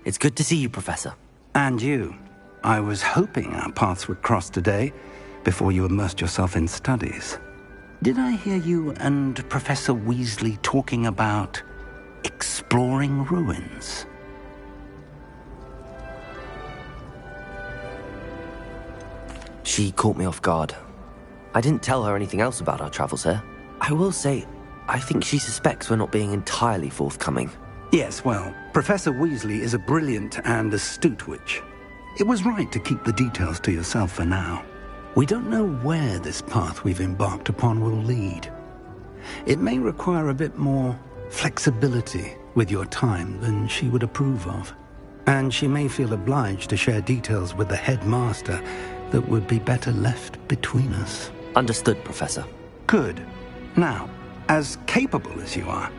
It's good to see you, Professor. And you. I was hoping our paths would cross today, before you immersed yourself in studies. Did I hear you and Professor Weasley talking about exploring ruins? She caught me off guard. I didn't tell her anything else about our travels here. I will say, I think she suspects we're not being entirely forthcoming. Yes, well, Professor Weasley is a brilliant and astute witch. It was right to keep the details to yourself for now. We don't know where this path we've embarked upon will lead. It may require a bit more flexibility with your time than she would approve of. And she may feel obliged to share details with the headmaster that would be better left between us. Understood, Professor. Good. Now, as capable as you are,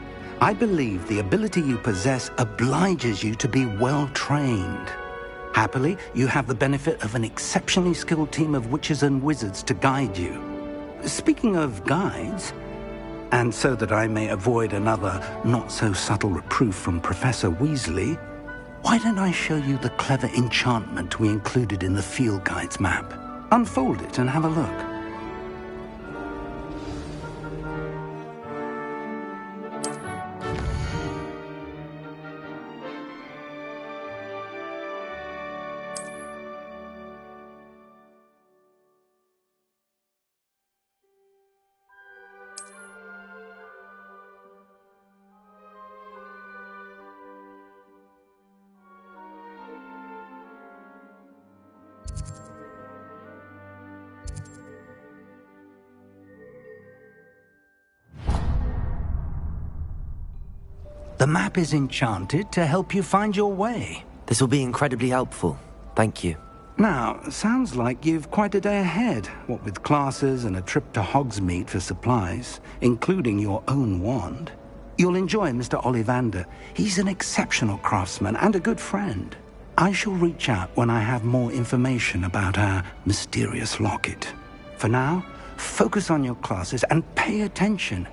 I believe the ability you possess obliges you to be well-trained. Happily, you have the benefit of an exceptionally skilled team of witches and wizards to guide you. Speaking of guides, and so that I may avoid another not-so-subtle reproof from Professor Weasley, why don't I show you the clever enchantment we included in the field guide's map? Unfold it and have a look. The map is enchanted to help you find your way. This will be incredibly helpful. Thank you. Now, sounds like you've quite a day ahead, what with classes and a trip to Hogsmeade for supplies, including your own wand. You'll enjoy Mr. Ollivander. He's an exceptional craftsman and a good friend. I shall reach out when I have more information about our mysterious locket. For now, focus on your classes and pay attention.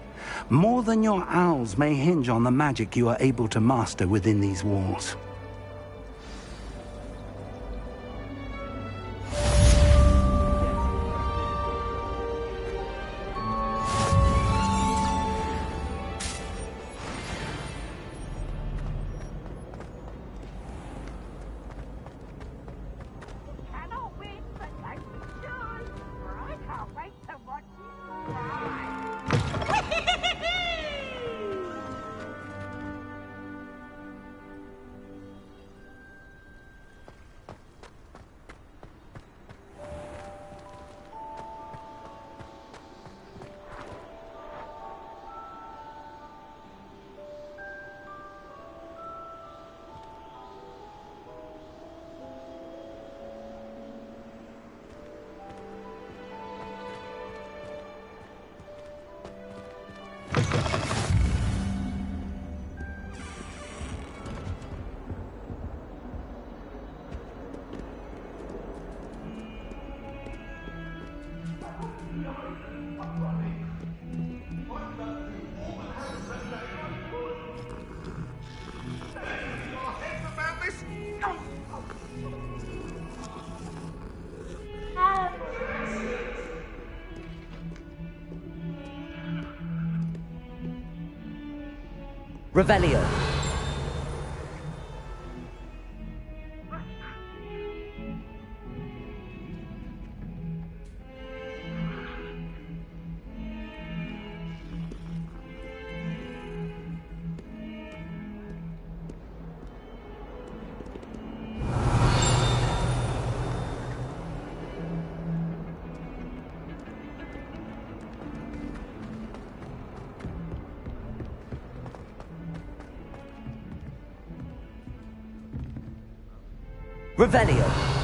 More than your owls may hinge on the magic you are able to master within these walls. Revelio. Revelio.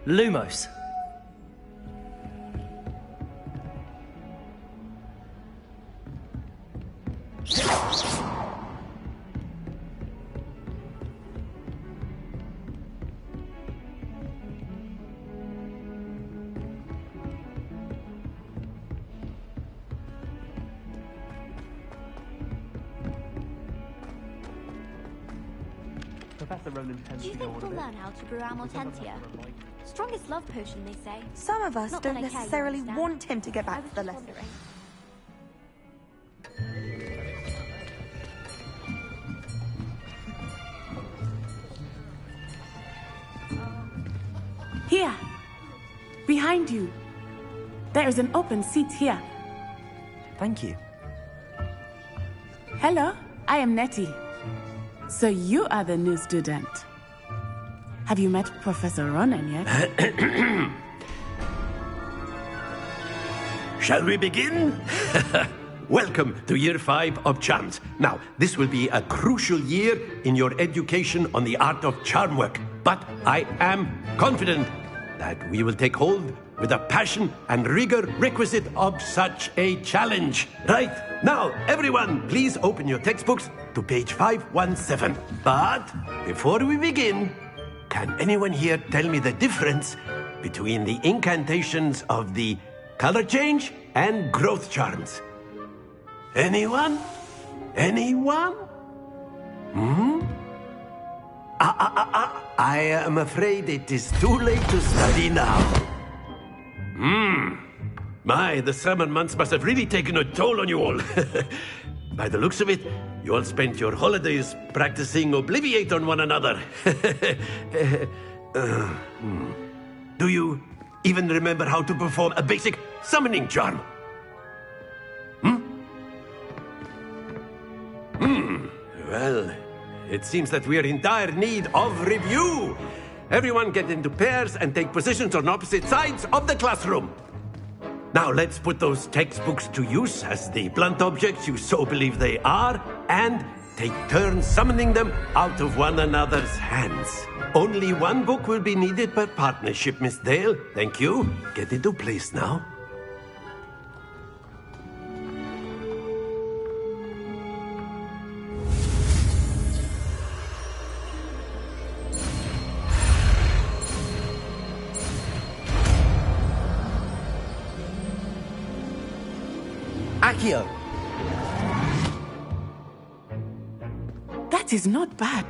Lumos. Do you think we'll learn how to brew Amortentia? Strongest love potion, they say. Some of us Not don't that I care, you necessarily understand? want him to get I back was to the just lesson. wondering. Here. Behind you. There is an open seat here. Thank you. Hello, I am Nettie. So you are the new student. Have you met Professor Ronan yet? Shall we begin? Welcome to Year 5 of Charms. Now, this will be a crucial year in your education on the art of charm work. But I am confident that we will take hold with the passion and rigor requisite of such a challenge. Right, now, everyone, please open your textbooks to page 517. But before we begin, can anyone here tell me the difference between the incantations of the color change and growth charms? Anyone? Anyone? I am afraid it is too late to study now. My, the summer months must have really taken a toll on you all. By the looks of it, you all spent your holidays practicing Obliviate on one another. Do you even remember how to perform a basic summoning charm? Well, it seems that we are in dire need of review. Everyone get into pairs and take positions on opposite sides of the classroom. Now let's put those textbooks to use as the blunt objects you so believe they are, and take turns summoning them out of one another's hands. Only one book will be needed per partnership, Miss Dale. Thank you. Get into place now. Accio! That is not bad.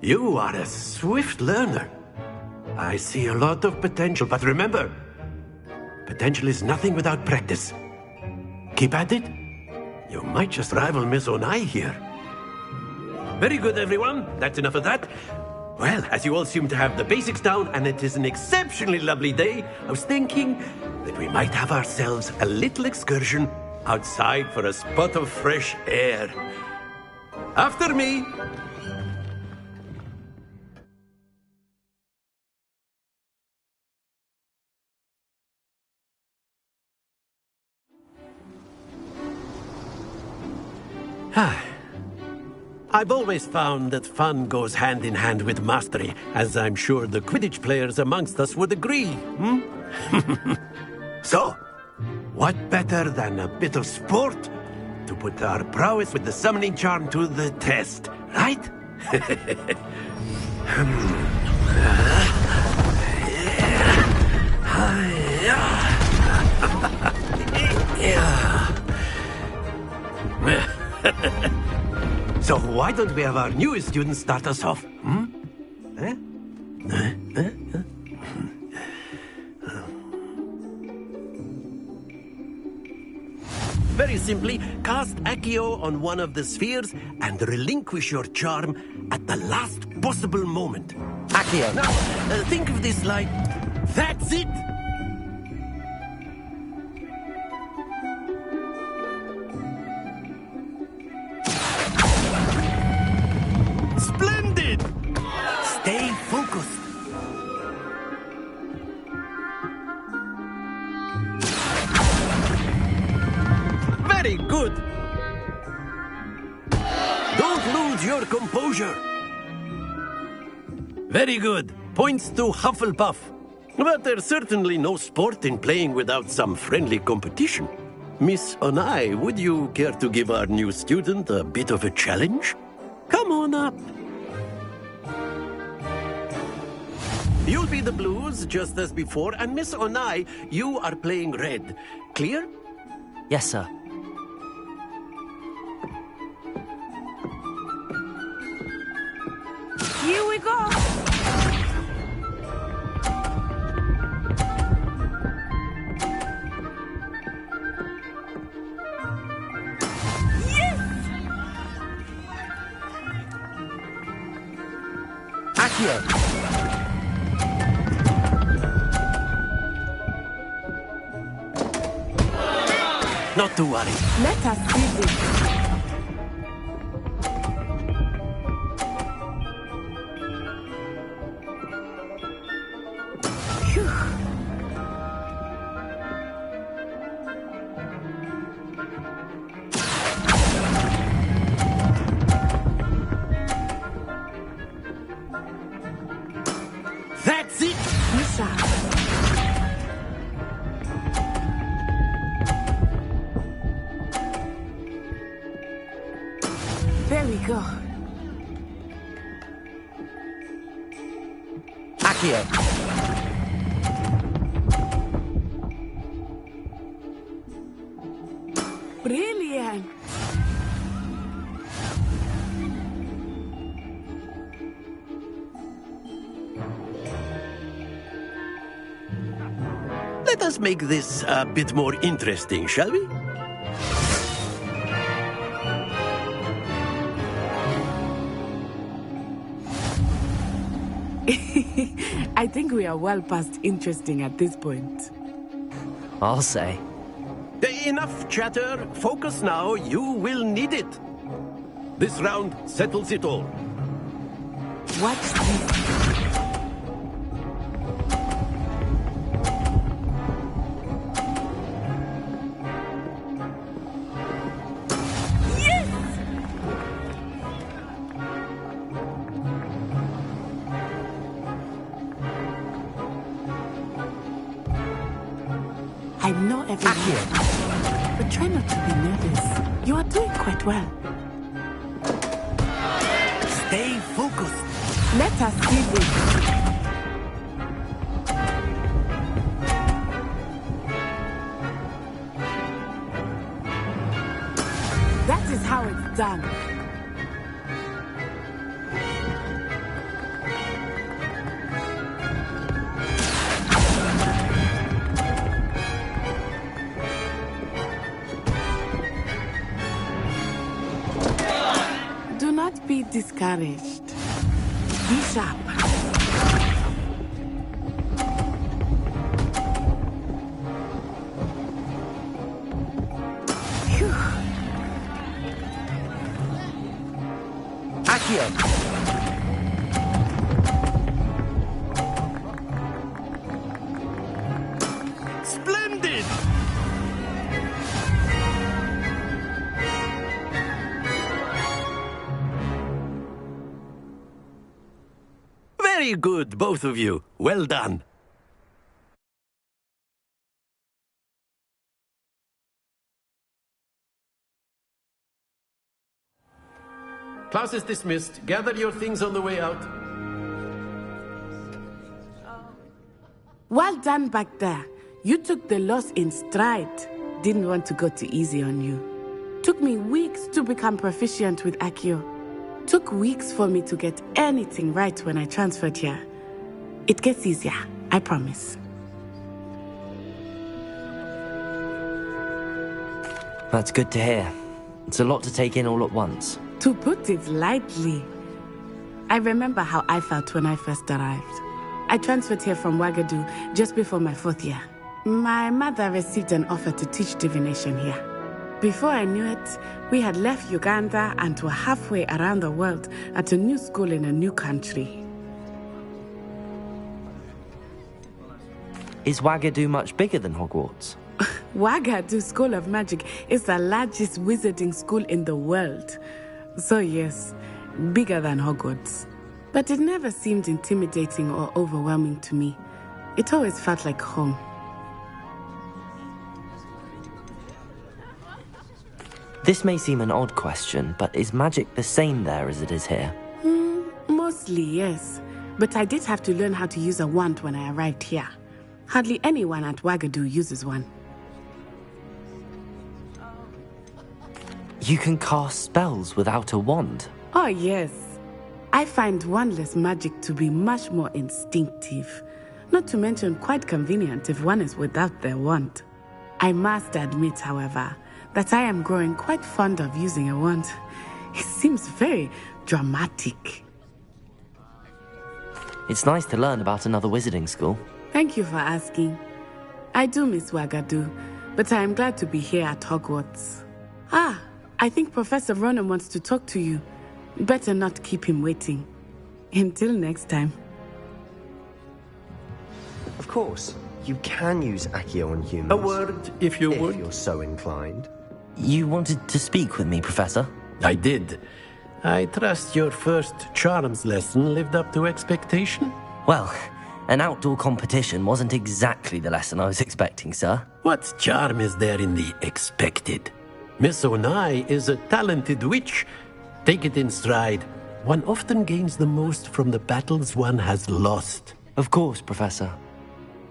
You are a swift learner. I see a lot of potential, but remember, potential is nothing without practice. Keep at it. You might just rival Miss Onai here. Very good, everyone. That's enough of that. Well, as you all seem to have the basics down, and it is an exceptionally lovely day, I was thinking that we might have ourselves a little excursion outside for a spot of fresh air. After me. I've always found that fun goes hand in hand with mastery, as I'm sure the Quidditch players amongst us would agree, So, what better than a bit of sport to put our prowess with the summoning charm to the test, right? So why don't we have our newest student start us off? Very simply, cast Accio on one of the spheres and relinquish your charm at the last possible moment. Accio! Now, think of this like... That's it! Splendid! Stay focused. Very good. Don't lose your composure. Very good. Points to Hufflepuff. But there's certainly no sport in playing without some friendly competition. Miss Onai, would you care to give our new student a bit of a challenge? Come on up. You'll be the blues, just as before, and Miss Onai, you are playing red. Clear? Yes, sir. Here we go. Accio! Not to worry. Let us see this. That's it! There we go. Accio! Brilliant. Let us make this a bit more interesting, shall we? I think we are well past interesting at this point. I'll say. Enough chatter. Focus now. You will need it. This round settles it all. Watch this. I know everything, but try not to be nervous. You are doing quite well. Stay focused. Let us see this. That is how it's done. Do not be discouraged. Be sharp. Phew. Accio! Splendid! Very good, both of you. Well done. Class is dismissed. Gather your things on the way out. Well done back there. You took the loss in stride. Didn't want to go too easy on you. Took me weeks to become proficient with Accio. Took weeks for me to get anything right when I transferred here. It gets easier, I promise. That's good to hear. It's a lot to take in all at once. To put it lightly, I remember how I felt when I first arrived. I transferred here from Ouagadougou just before my 4th year. My mother received an offer to teach divination here. Before I knew it, we had left Uganda and were halfway around the world at a new school in a new country. Is Ouagadougou much bigger than Hogwarts? Ouagadougou School of Magic is the largest wizarding school in the world. So yes, bigger than Hogwarts. But it never seemed intimidating or overwhelming to me. It always felt like home. This may seem an odd question, but is magic the same there as it is here? Mostly, yes. But I did have to learn how to use a wand when I arrived here. Hardly anyone at Wagadu uses one. You can cast spells without a wand? Oh, yes. I find wandless magic to be much more instinctive. Not to mention quite convenient if one is without their wand. I must admit, however, that I am growing quite fond of using a wand. It seems very dramatic. It's nice to learn about another wizarding school. Thank you for asking. I do miss Wagadu, but I am glad to be here at Hogwarts. I think Professor Ronan wants to talk to you. Better not keep him waiting. Until next time. Of course, you can use Accio on humans. A word, if you would. If you're so inclined. You wanted to speak with me, Professor? I did. I trust your first charms lesson lived up to expectation? Well, an outdoor competition wasn't exactly the lesson I was expecting, sir. What charm is there in the expected? Miss Onai is a talented witch. Take it in stride. One often gains the most from the battles one has lost. Of course, Professor.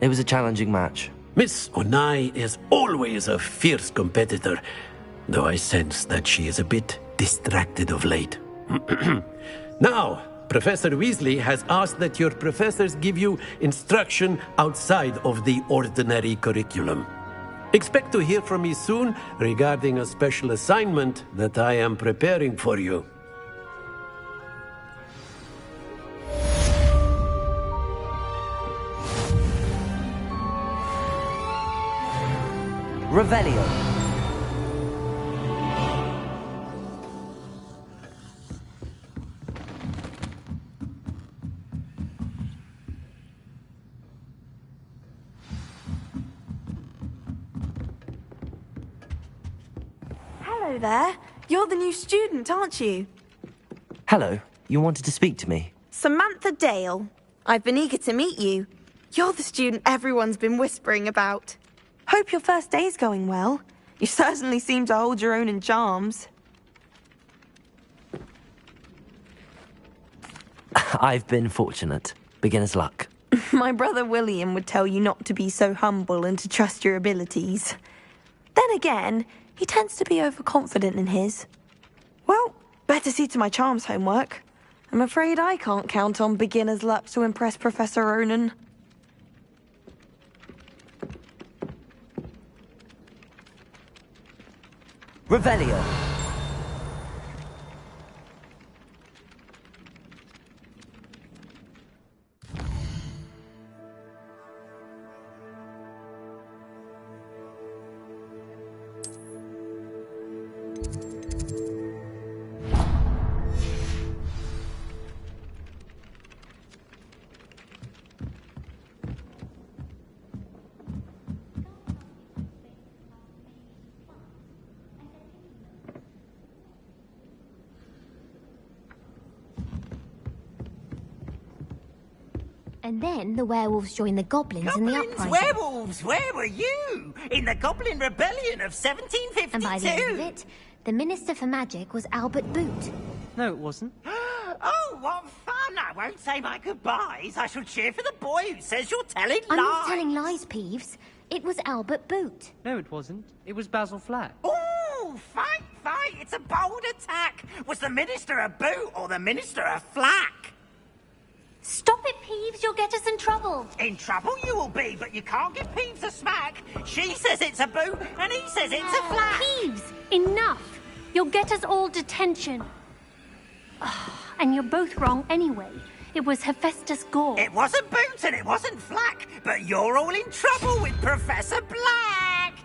It was a challenging match. Miss Onai is always a fierce competitor, though I sense that she is a bit distracted of late. Now, Professor Weasley has asked that your professors give you instruction outside of the ordinary curriculum. Expect to hear from me soon regarding a special assignment that I am preparing for you. Revelio. Hello there. You're the new student, aren't you? Hello. You wanted to speak to me? Samantha Dale. I've been eager to meet you. You're the student everyone's been whispering about. Hope your first day's going well. You certainly seem to hold your own in charms. I've been fortunate. Beginner's luck. My brother William would tell you not to be so humble and to trust your abilities. Then again, he tends to be overconfident in his. Well, better see to my charms homework. I'm afraid I can't count on beginner's luck to impress Professor Ronan. Revelio. And then the werewolves joined the goblins in the uprising. Werewolves, where were you? In the Goblin Rebellion of 1752. And by the end of it, the Minister for Magic was Albert Boot. No, it wasn't. Oh, what fun! I won't say my goodbyes. I shall cheer for the boy who says you're telling lies. I'm not telling lies, Peeves. It was Albert Boot. No, it wasn't. It was Basil Flack. Oh, fight! It's a bold attack. Was the Minister a boot or the Minister a flack? Stop it, Peeves. You'll get us in trouble. In trouble you will be, but you can't give Peeves a smack. She says it's a boot, and he says it's a flack. Peeves, enough. You'll get us all detention. And you're both wrong anyway. It was Hephaestus Gore. It wasn't boot and it wasn't flack, but you're all in trouble with Professor Black.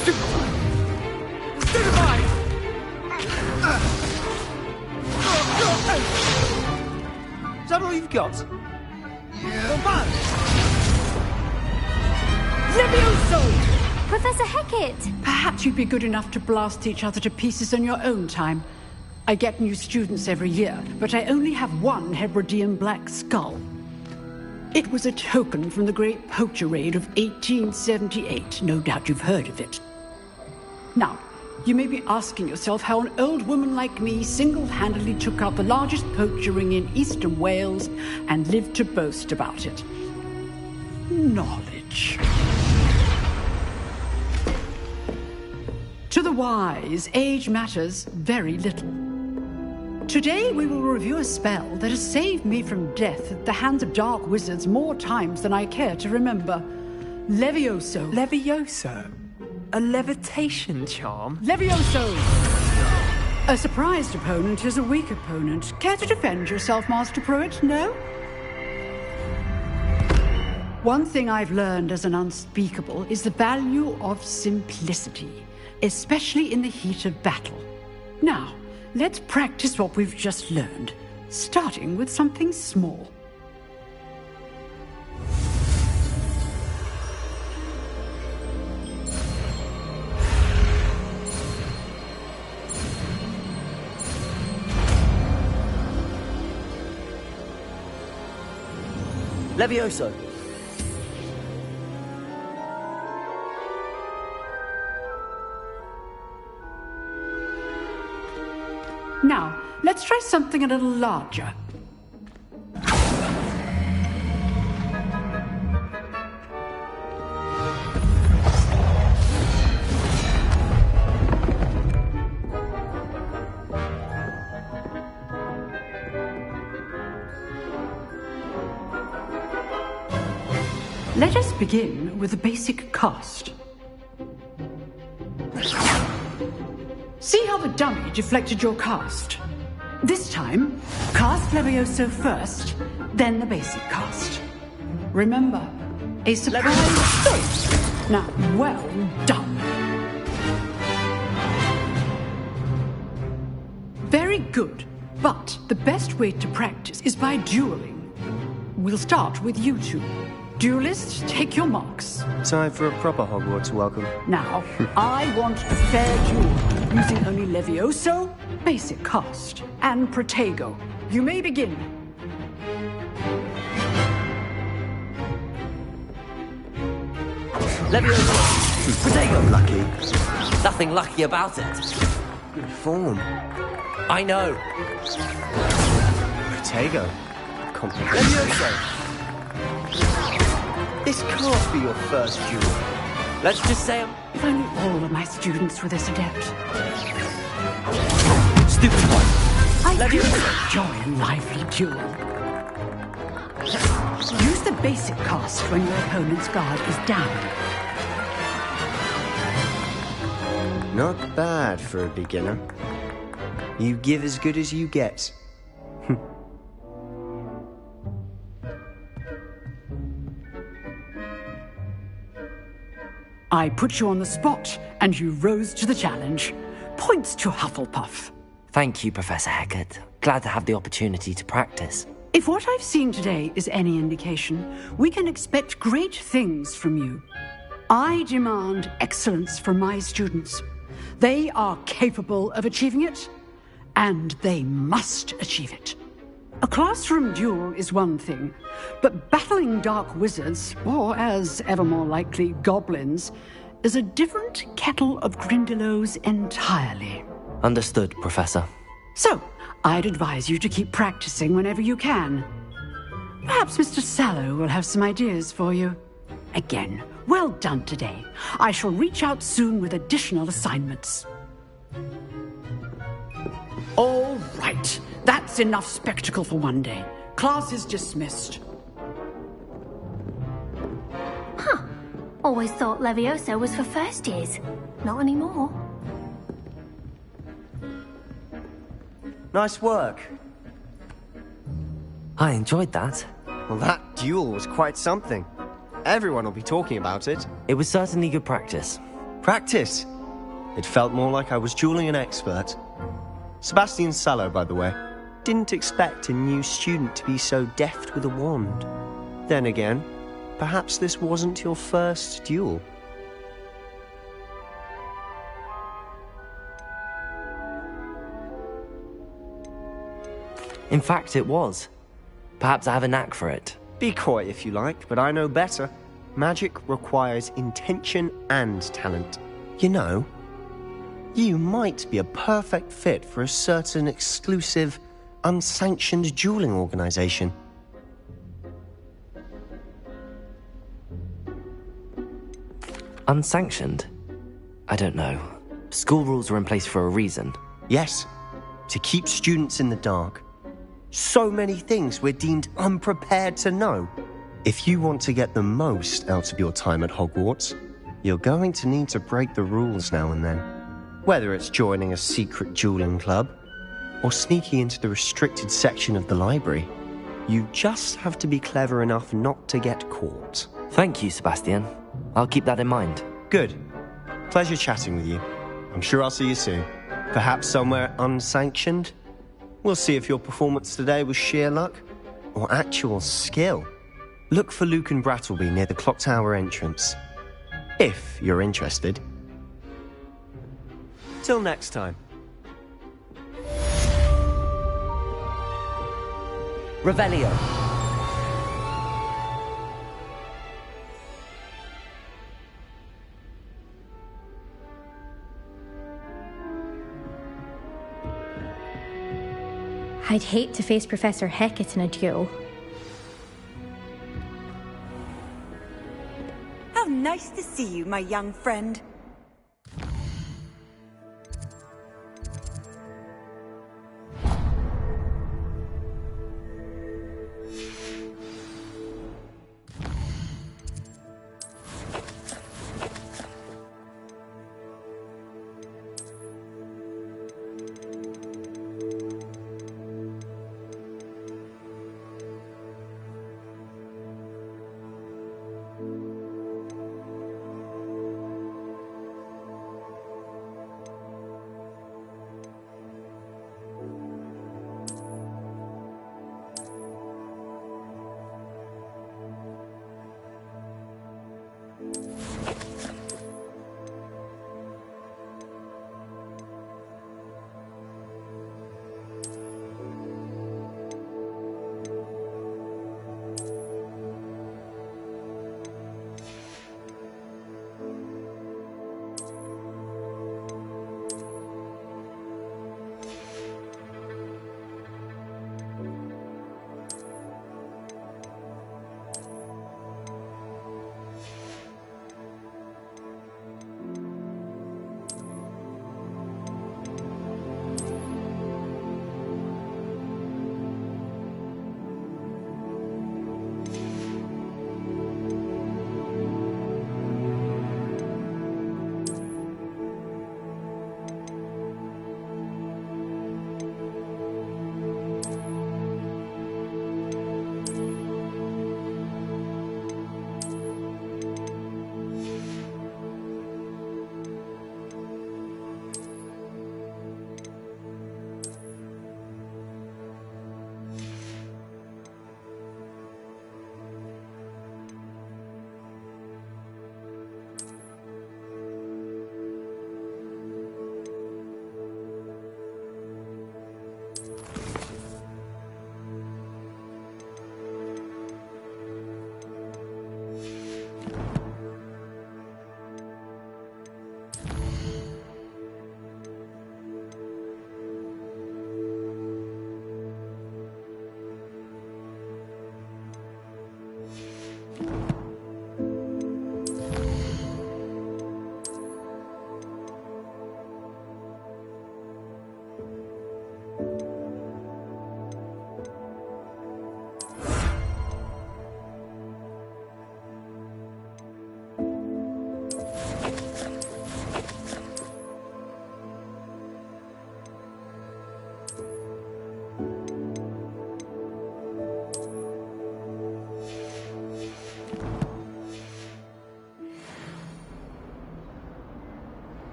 Stupefy! Is that all you've got? Levioso! Professor Hecat! Perhaps you'd be good enough to blast each other to pieces on your own time. I get new students every year, but I only have one Hebridean black skull. It was a token from the Great Poacher Raid of 1878. No doubt you've heard of it. Now, you may be asking yourself how an old woman like me single-handedly took out the largest poacher ring in eastern Wales and lived to boast about it. Knowledge. To the wise, age matters very little. Today we will review a spell that has saved me from death at the hands of dark wizards more times than I care to remember. Levioso. Levioso? A levitation charm? Levioso! A surprised opponent is a weak opponent. Care to defend yourself, Master Pruitt? No? One thing I've learned as an unspeakable is the value of simplicity, especially in the heat of battle. Now, let's practice what we've just learned, starting with something small. Levioso! Now, let's try something a little larger. Let us begin with a basic cast. See how the dummy deflected your cast? This time, cast Levioso first, then the basic cast. Remember, a surprise. Now, well done. Very good, but the best way to practice is by dueling. We'll start with you two. Duelists, take your marks. Time for a proper Hogwarts welcome. Now, I want a fair duel, using only Levioso, basic cast, and Protego. You may begin. Levioso! Protego! Lucky. Nothing lucky about it. Good form. I know. Protego. Complicated. Levioso! This can't be your first duel. Let's just say If only all of my students were this adept. Stupid one. I do enjoy a lively duel. Use the basic cast when your opponent's guard is down. Not bad for a beginner. You give as good as you get. I put you on the spot, and you rose to the challenge. Points to Hufflepuff. Thank you, Professor Hecat. Glad to have the opportunity to practice. If what I've seen today is any indication, we can expect great things from you. I demand excellence from my students. They are capable of achieving it, and they must achieve it. A classroom duel is one thing, but battling dark wizards, or as ever more likely, goblins, is a different kettle of Grindylows entirely. Understood, Professor. So, I'd advise you to keep practicing whenever you can. Perhaps Mr. Sallow will have some ideas for you. Again, well done today. I shall reach out soon with additional assignments. All right. That's enough spectacle for one day. Class is dismissed. Huh. Always thought Levioso was for first years. Not anymore. Nice work. I enjoyed that. Well, that duel was quite something. Everyone will be talking about it. It was certainly good practice. Practice. It felt more like I was dueling an expert. Sebastian Sallow, by the way. Didn't expect a new student to be so deft with a wand. Then again, perhaps this wasn't your first duel. In fact, it was. Perhaps I have a knack for it. Be coy if you like, but I know better. Magic requires intention and talent. You know, you might be a perfect fit for a certain exclusive, unsanctioned dueling organization. Unsanctioned? I don't know. School rules are in place for a reason. Yes, to keep students in the dark. So many things we're deemed unprepared to know. If you want to get the most out of your time at Hogwarts, you're going to need to break the rules now and then. Whether it's joining a secret dueling club, or sneaking into the restricted section of the library, you just have to be clever enough not to get caught. Thank you, Sebastian. I'll keep that in mind. Good. Pleasure chatting with you. I'm sure I'll see you soon. Perhaps somewhere unsanctioned? We'll see if your performance today was sheer luck or actual skill. Look for Luke and Brattleby near the clock tower entrance. If you're interested. Till next time. Revelio. I'd hate to face Professor Hecat in a duel. How nice to see you, my young friend.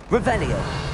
Revelio.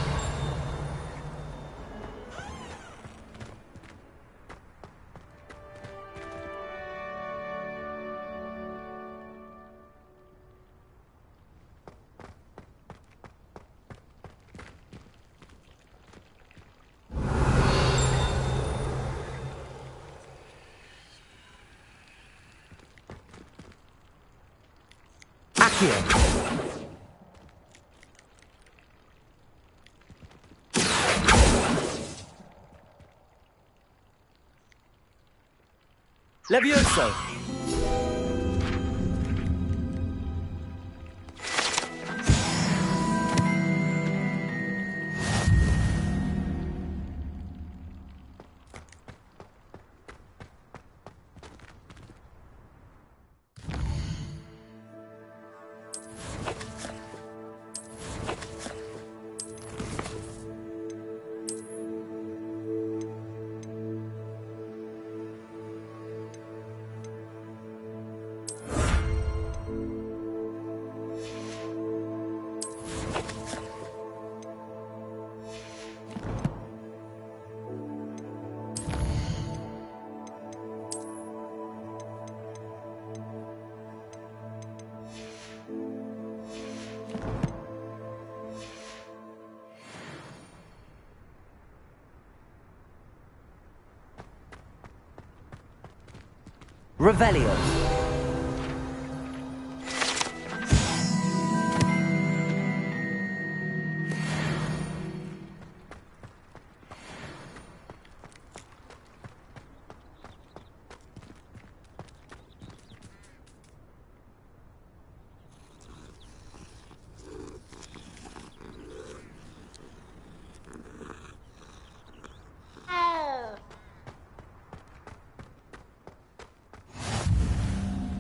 Levioso! Revelio.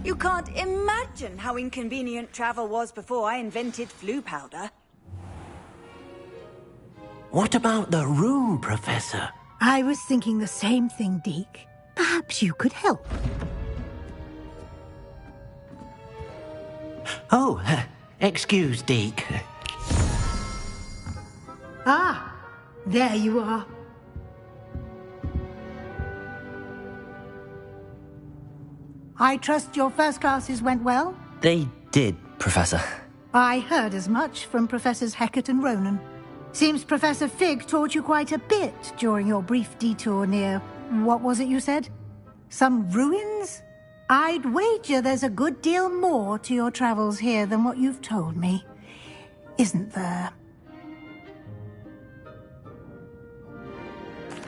You can't imagine how inconvenient travel was before I invented flu powder. What about the room, Professor? I was thinking the same thing, Deke. Perhaps you could help. Oh, excuse, Deke. Ah, there you are. I trust your first classes went well? They did, Professor. I heard as much from Professors Hecat and Ronan. Seems Professor Fig taught you quite a bit during your brief detour near... what was it you said? Some ruins? I'd wager there's a good deal more to your travels here than what you've told me. Isn't there?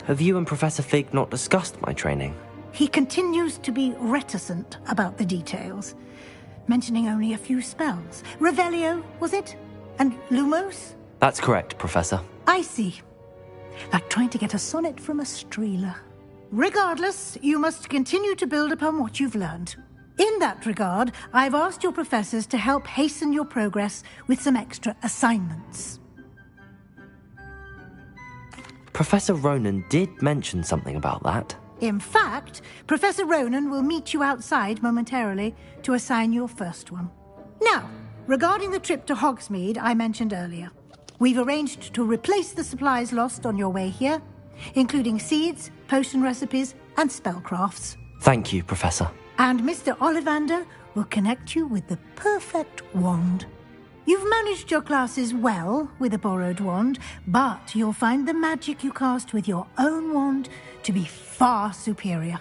Have you and Professor Fig not discussed my training? He continues to be reticent about the details, mentioning only a few spells. Revelio, was it? And Lumos? That's correct, Professor. I see. Like trying to get a sonnet from a streeler. Regardless, you must continue to build upon what you've learned. In that regard, I've asked your professors to help hasten your progress with some extra assignments. Professor Ronan did mention something about that. In fact, Professor Ronan will meet you outside momentarily to assign your first one. Now, regarding the trip to Hogsmeade I mentioned earlier, we've arranged to replace the supplies lost on your way here, including seeds, potion recipes, and spellcrafts. Thank you, Professor. And Mr. Ollivander will connect you with the perfect wand. You've managed your classes well with a borrowed wand, but you'll find the magic you cast with your own wand to be far superior.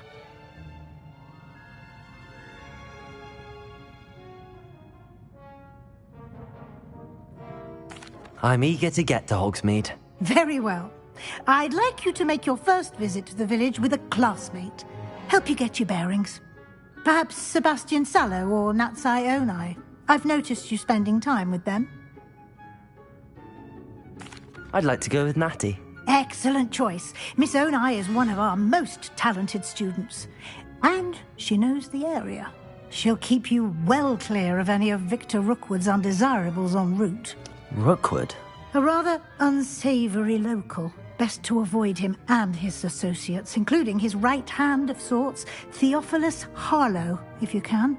I'm eager to get to Hogsmeade. Very well. I'd like you to make your first visit to the village with a classmate. Help you get your bearings. Perhaps Sebastian Sallow or Natsai Onai. I've noticed you spending time with them. I'd like to go with Natty. Excellent choice. Miss Onai is one of our most talented students. And she knows the area. She'll keep you well clear of any of Victor Rookwood's undesirables en route. Rookwood? A rather unsavory local. Best to avoid him and his associates, including his right hand of sorts, Theophilus Harlow, if you can.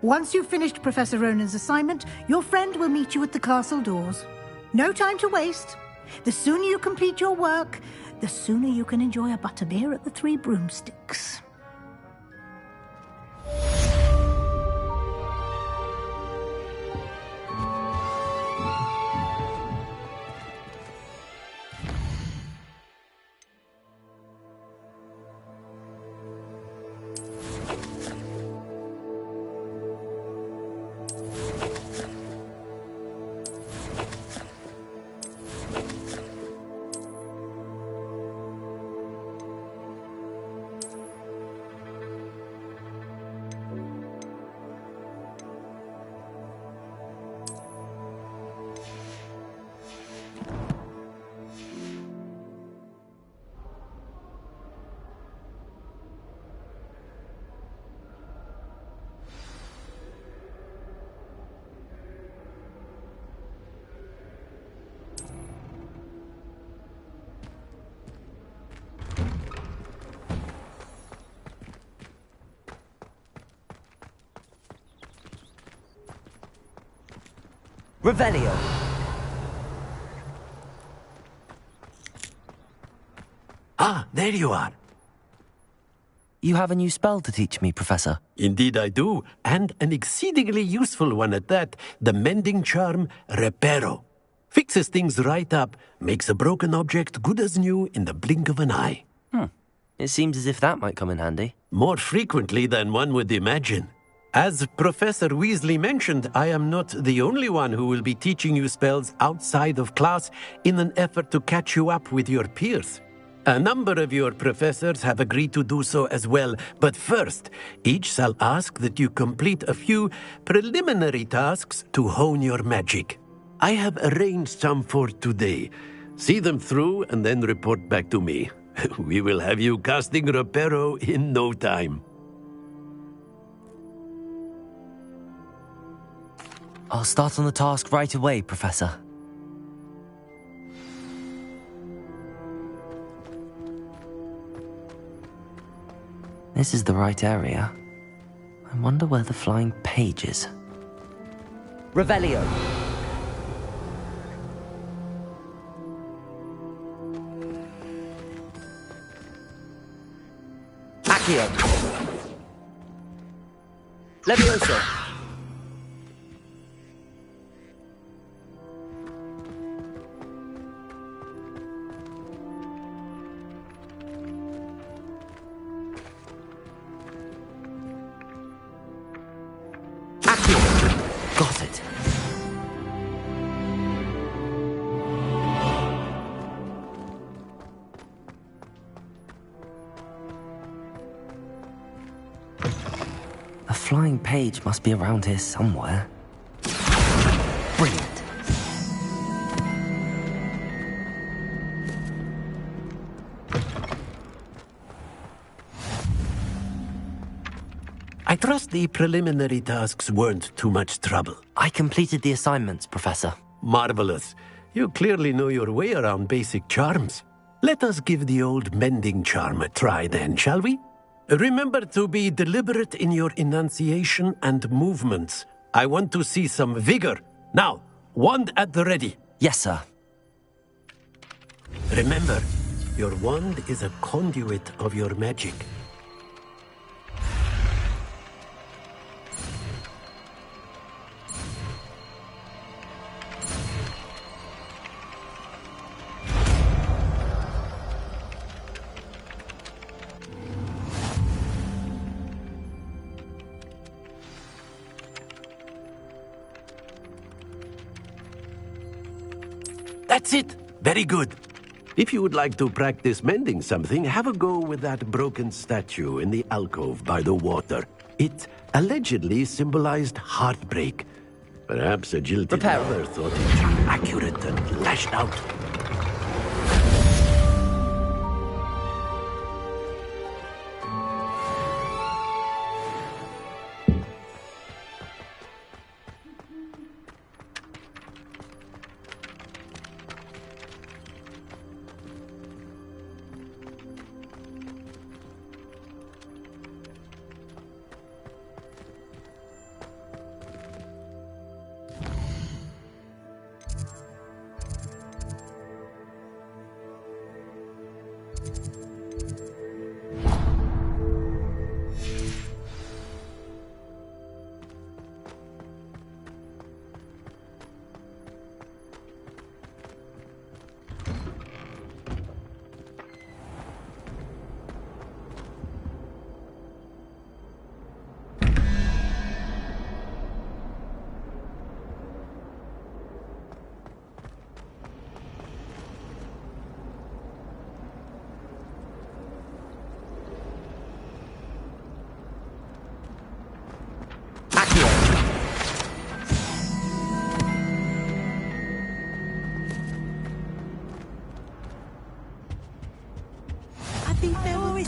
Once you've finished Professor Ronan's assignment, your friend will meet you at the castle doors. No time to waste. The sooner you complete your work, the sooner you can enjoy a butterbeer at the Three Broomsticks. Revelio. Ah, there you are. You have a new spell to teach me, Professor. Indeed I do, and an exceedingly useful one at that. The mending charm, Reparo. Fixes things right up, makes a broken object good as new in the blink of an eye. It seems as if that might come in handy. More frequently than one would imagine. As Professor Weasley mentioned, I am not the only one who will be teaching you spells outside of class in an effort to catch you up with your peers. A number of your professors have agreed to do so as well, but first, each shall ask that you complete a few preliminary tasks to hone your magic. I have arranged some for today. See them through and then report back to me. We will have you casting Reparo in no time. I'll start on the task right away, Professor. This is the right area. I wonder where the flying page is. Revelio. Accio. Levioso. Got it. A flying page must be around here somewhere. Brilliant. I trust the preliminary tasks weren't too much trouble. I completed the assignments, Professor. Marvelous. You clearly know your way around basic charms. Let us give the old mending charm a try then, shall we? Remember to be deliberate in your enunciation and movements. I want to see some vigor. Now, wand at the ready. Yes, sir. Remember, your wand is a conduit of your magic. That's it. Very good. If you would like to practice mending something, have a go with that broken statue in the alcove by the water. It allegedly symbolized heartbreak. Perhaps a jilted lover thought it too accurate and lashed out.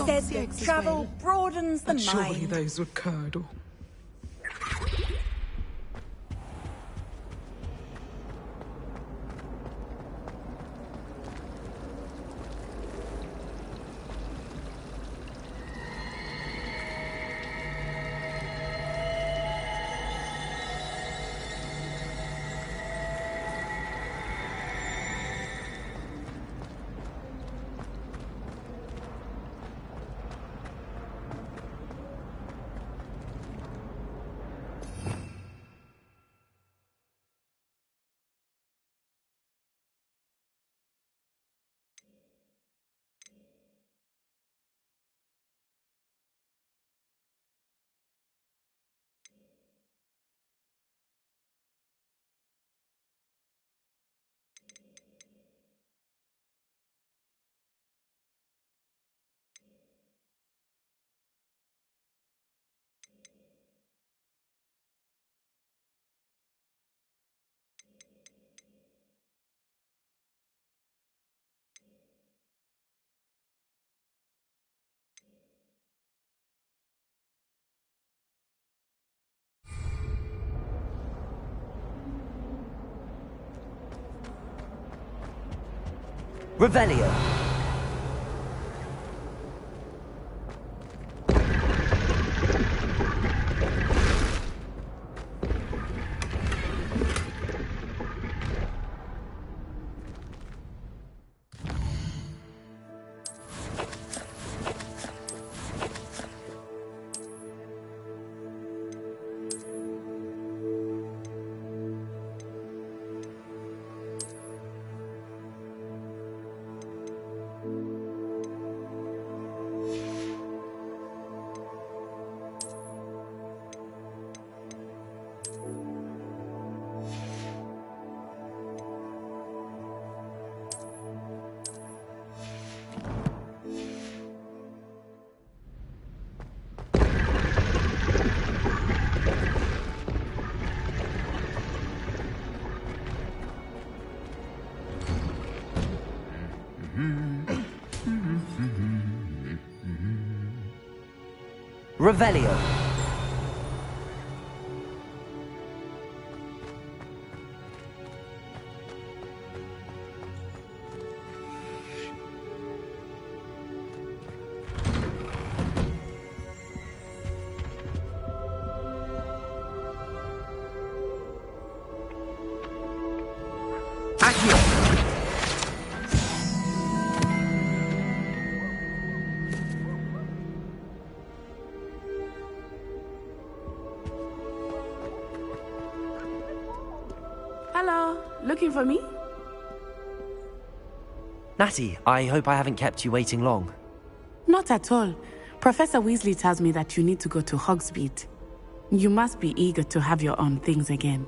always said that travel broadens the Surely mind. those would curdle. Revelio. Revelio. Accio. Hello, looking for me? Natty, I hope I haven't kept you waiting long. Not at all. Professor Weasley tells me that you need to go to Hogsmeade. You must be eager to have your own things again.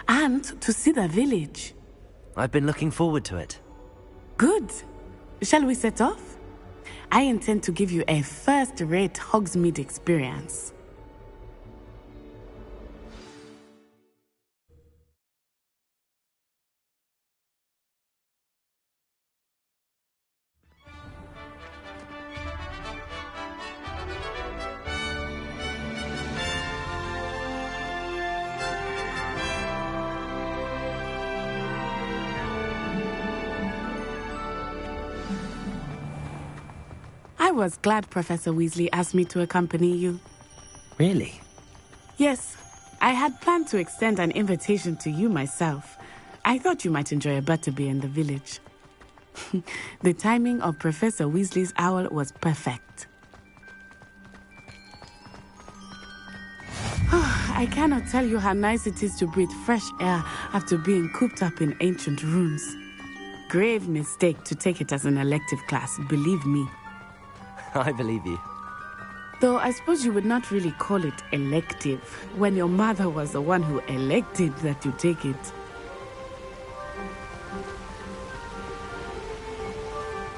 And to see the village. I've been looking forward to it. Good. Shall we set off? I intend to give you a first-rate Hogsmeade experience. I was glad Professor Weasley asked me to accompany you. Really? Yes, I had planned to extend an invitation to you myself. I thought you might enjoy a butterbeer in the village. The timing of Professor Weasley's owl was perfect. I cannot tell you how nice it is to breathe fresh air after being cooped up in ancient rooms. Grave mistake to take it as an elective class, believe me. I believe you. Though I suppose you would not really call it elective when your mother was the one who elected that you take it.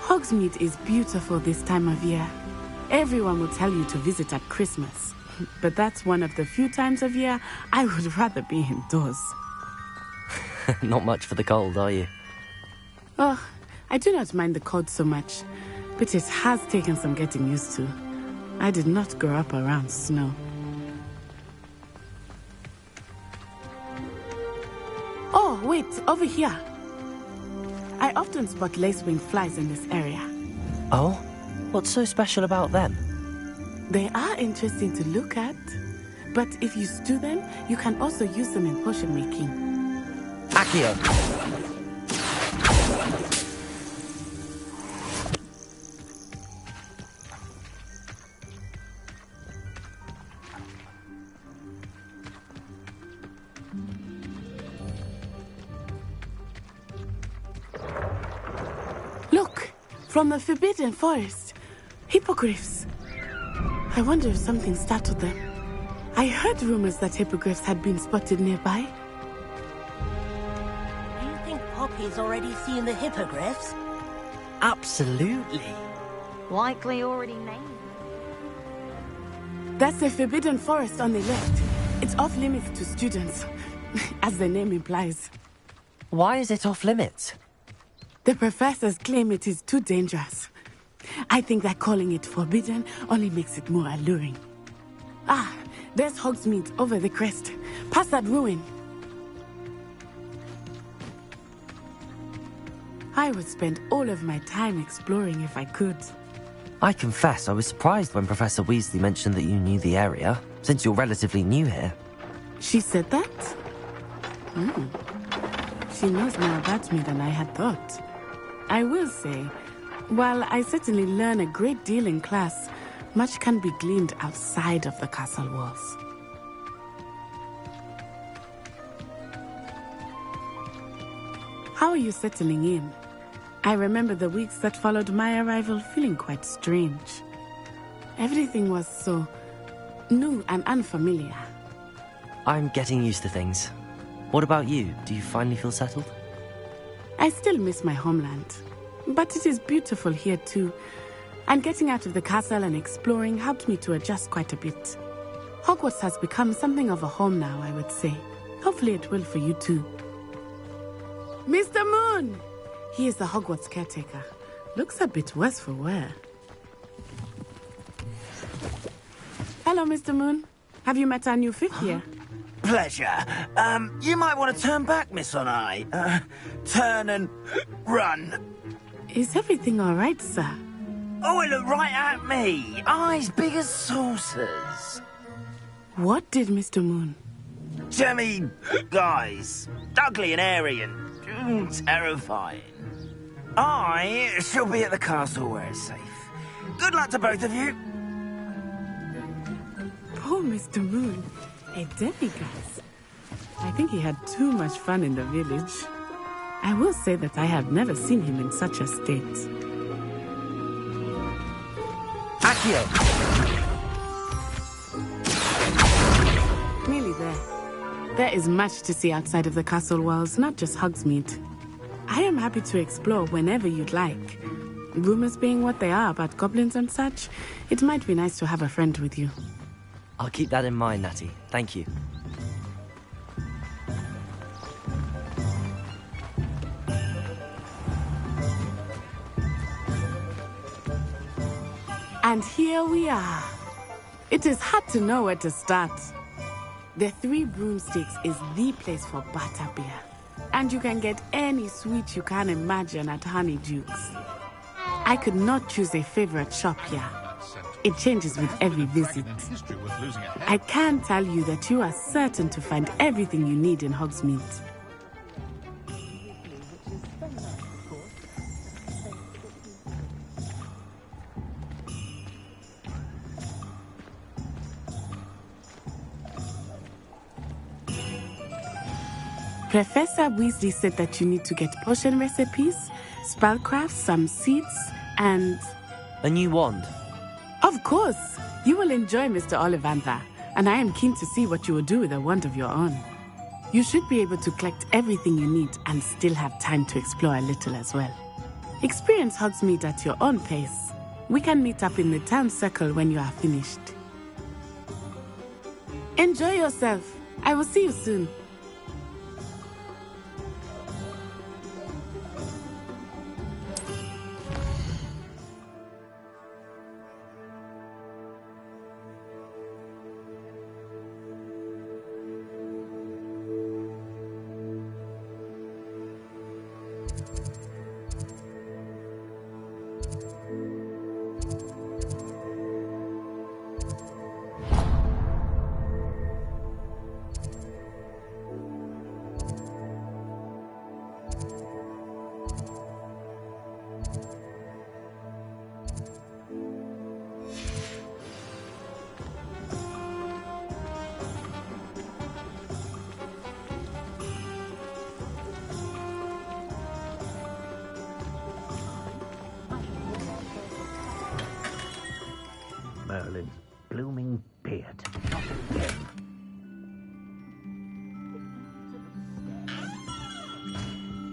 Hogsmeade is beautiful this time of year. Everyone will tell you to visit at Christmas. But that's one of the few times of year I would rather be indoors. Not much for the cold, are you? Oh, I do not mind the cold so much. but it has taken some getting used to. I did not grow up around snow. Oh, wait, over here. I often spot lacewing flies in this area. Oh? What's so special about them? They are interesting to look at, but if you stew them, you can also use them in potion making. Accio! Look! From the Forbidden Forest. Hippogriffs. I wonder if something startled them. I heard rumors that hippogriffs had been spotted nearby. Do you think Poppy's already seen the hippogriffs? Absolutely. Likely already named. That's the Forbidden Forest on the left. It's off limits to students, as the name implies. Why is it off limits? The professors claim it is too dangerous. I think that calling it forbidden only makes it more alluring. Ah, there's Hogsmeade over the crest. Past that ruin. I would spend all of my time exploring if I could. I confess I was surprised when Professor Weasley mentioned that you knew the area, since you're relatively new here. She said that? She knows more about me than I had thought. I will say, while I certainly learn a great deal in class, much can be gleaned outside of the castle walls. How are you settling in? I remember the weeks that followed my arrival feeling quite strange. Everything was so new and unfamiliar. I'm getting used to things. What about you? Do you finally feel settled? I still miss my homeland, but it is beautiful here too. And getting out of the castle and exploring helped me to adjust quite a bit. Hogwarts has become something of a home now, I would say. Hopefully it will for you too. Mr. Moon! He is the Hogwarts caretaker. Looks a bit worse for wear. Hello, Mr. Moon. Have you met our new fifth year? Pleasure. You might want to turn back, Miss Onai. Turn and run. Is everything all right, sir? Oh, it looked right at me. Eyes big as saucers. What did Mr. Moon? Jemmy, guys. Ugly and airy and terrifying. I shall be at the castle where it's safe. Good luck to both of you. Poor Mr. Moon. A demigod. I think he had too much fun in the village. I will say that I have never seen him in such a state. Accio! Nearly there. There is much to see outside of the castle walls, not just Hogsmeade. I am happy to explore whenever you'd like. Rumors being what they are about goblins and such, it might be nice to have a friend with you. I'll keep that in mind, Natty. Thank you. And here we are. It is hard to know where to start. The Three Broomsticks is the place for butterbeer. And you can get any sweet you can imagine at Honeyduke's. I could not choose a favorite shop here. It changes with every visit. I can tell you that you are certain to find everything you need in Hogsmeade. Professor Weasley said that you need to get potion recipes, spellcraft, some seeds, and... A new wand? Of course! You will enjoy Mr. Ollivander, and I am keen to see what you will do with a wand of your own. You should be able to collect everything you need and still have time to explore a little as well. Experience Hogsmeade at your own pace. We can meet up in the town circle when you are finished. Enjoy yourself. I will see you soon.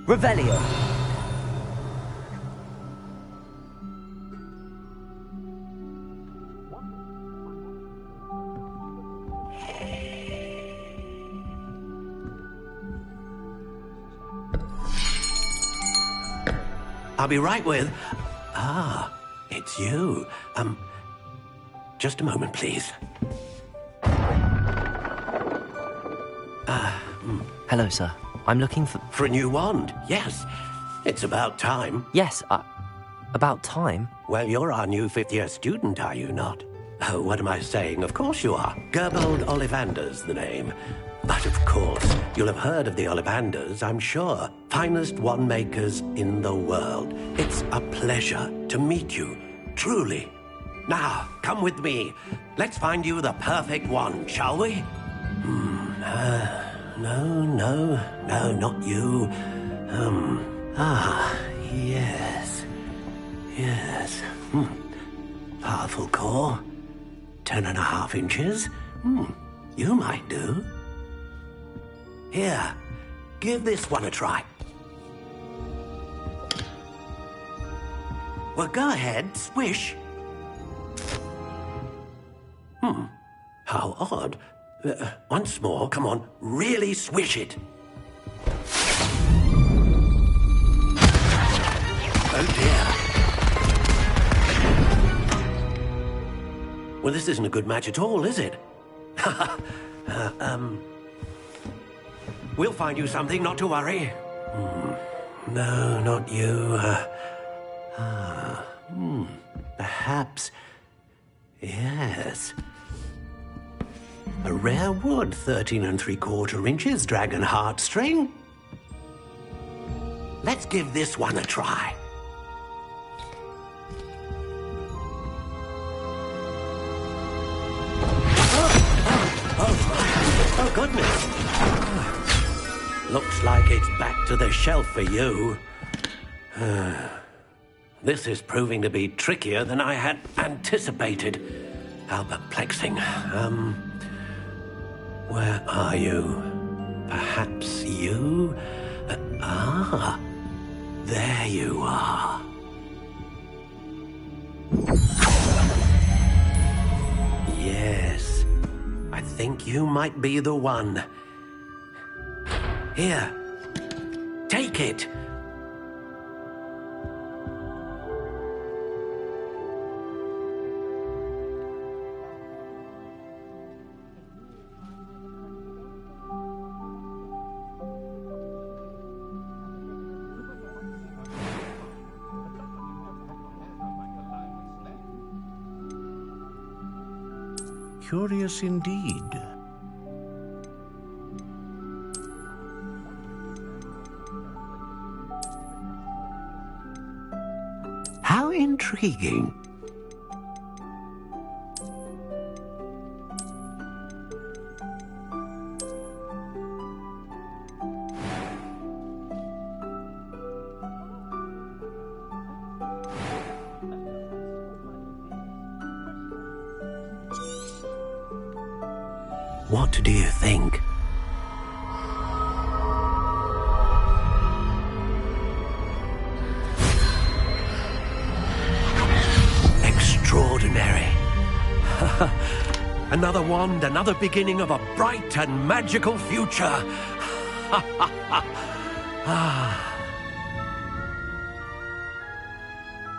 Revelio. I'll be right with... Ah, it's you. Just a moment, please. Hello, sir. I'm looking for... For a new wand, yes. It's about time. Yes, about time? Well, you're our new fifth-year student, are you not? Oh, what am I saying? Of course you are. Gerbold Ollivander's the name. But of course, you'll have heard of the Ollivanders, I'm sure. Finest wand makers in the world. It's a pleasure to meet you, truly. Now, come with me. Let's find you the perfect wand, shall we? No, not you. Yes. Powerful core. 10.5 inches. You might do. Here, give this one a try. Well, go ahead, swish. How odd. Once more, come on, really swish it. Oh dear. Well, this isn't a good match at all, is it? We'll find you something, not to worry. No, not you. Perhaps... Yes. A rare wood, 13 3/4 inches, dragon heartstring. Let's give this one a try. Oh, goodness. Looks like it's back to the shelf for you. This is proving to be trickier than I had anticipated. How perplexing. Where are you? Perhaps you? There you are. Yes, I think you might be the one. Here, take it. Curious indeed. How intriguing. What do you think? Extraordinary. Another wand, another beginning of a bright and magical future.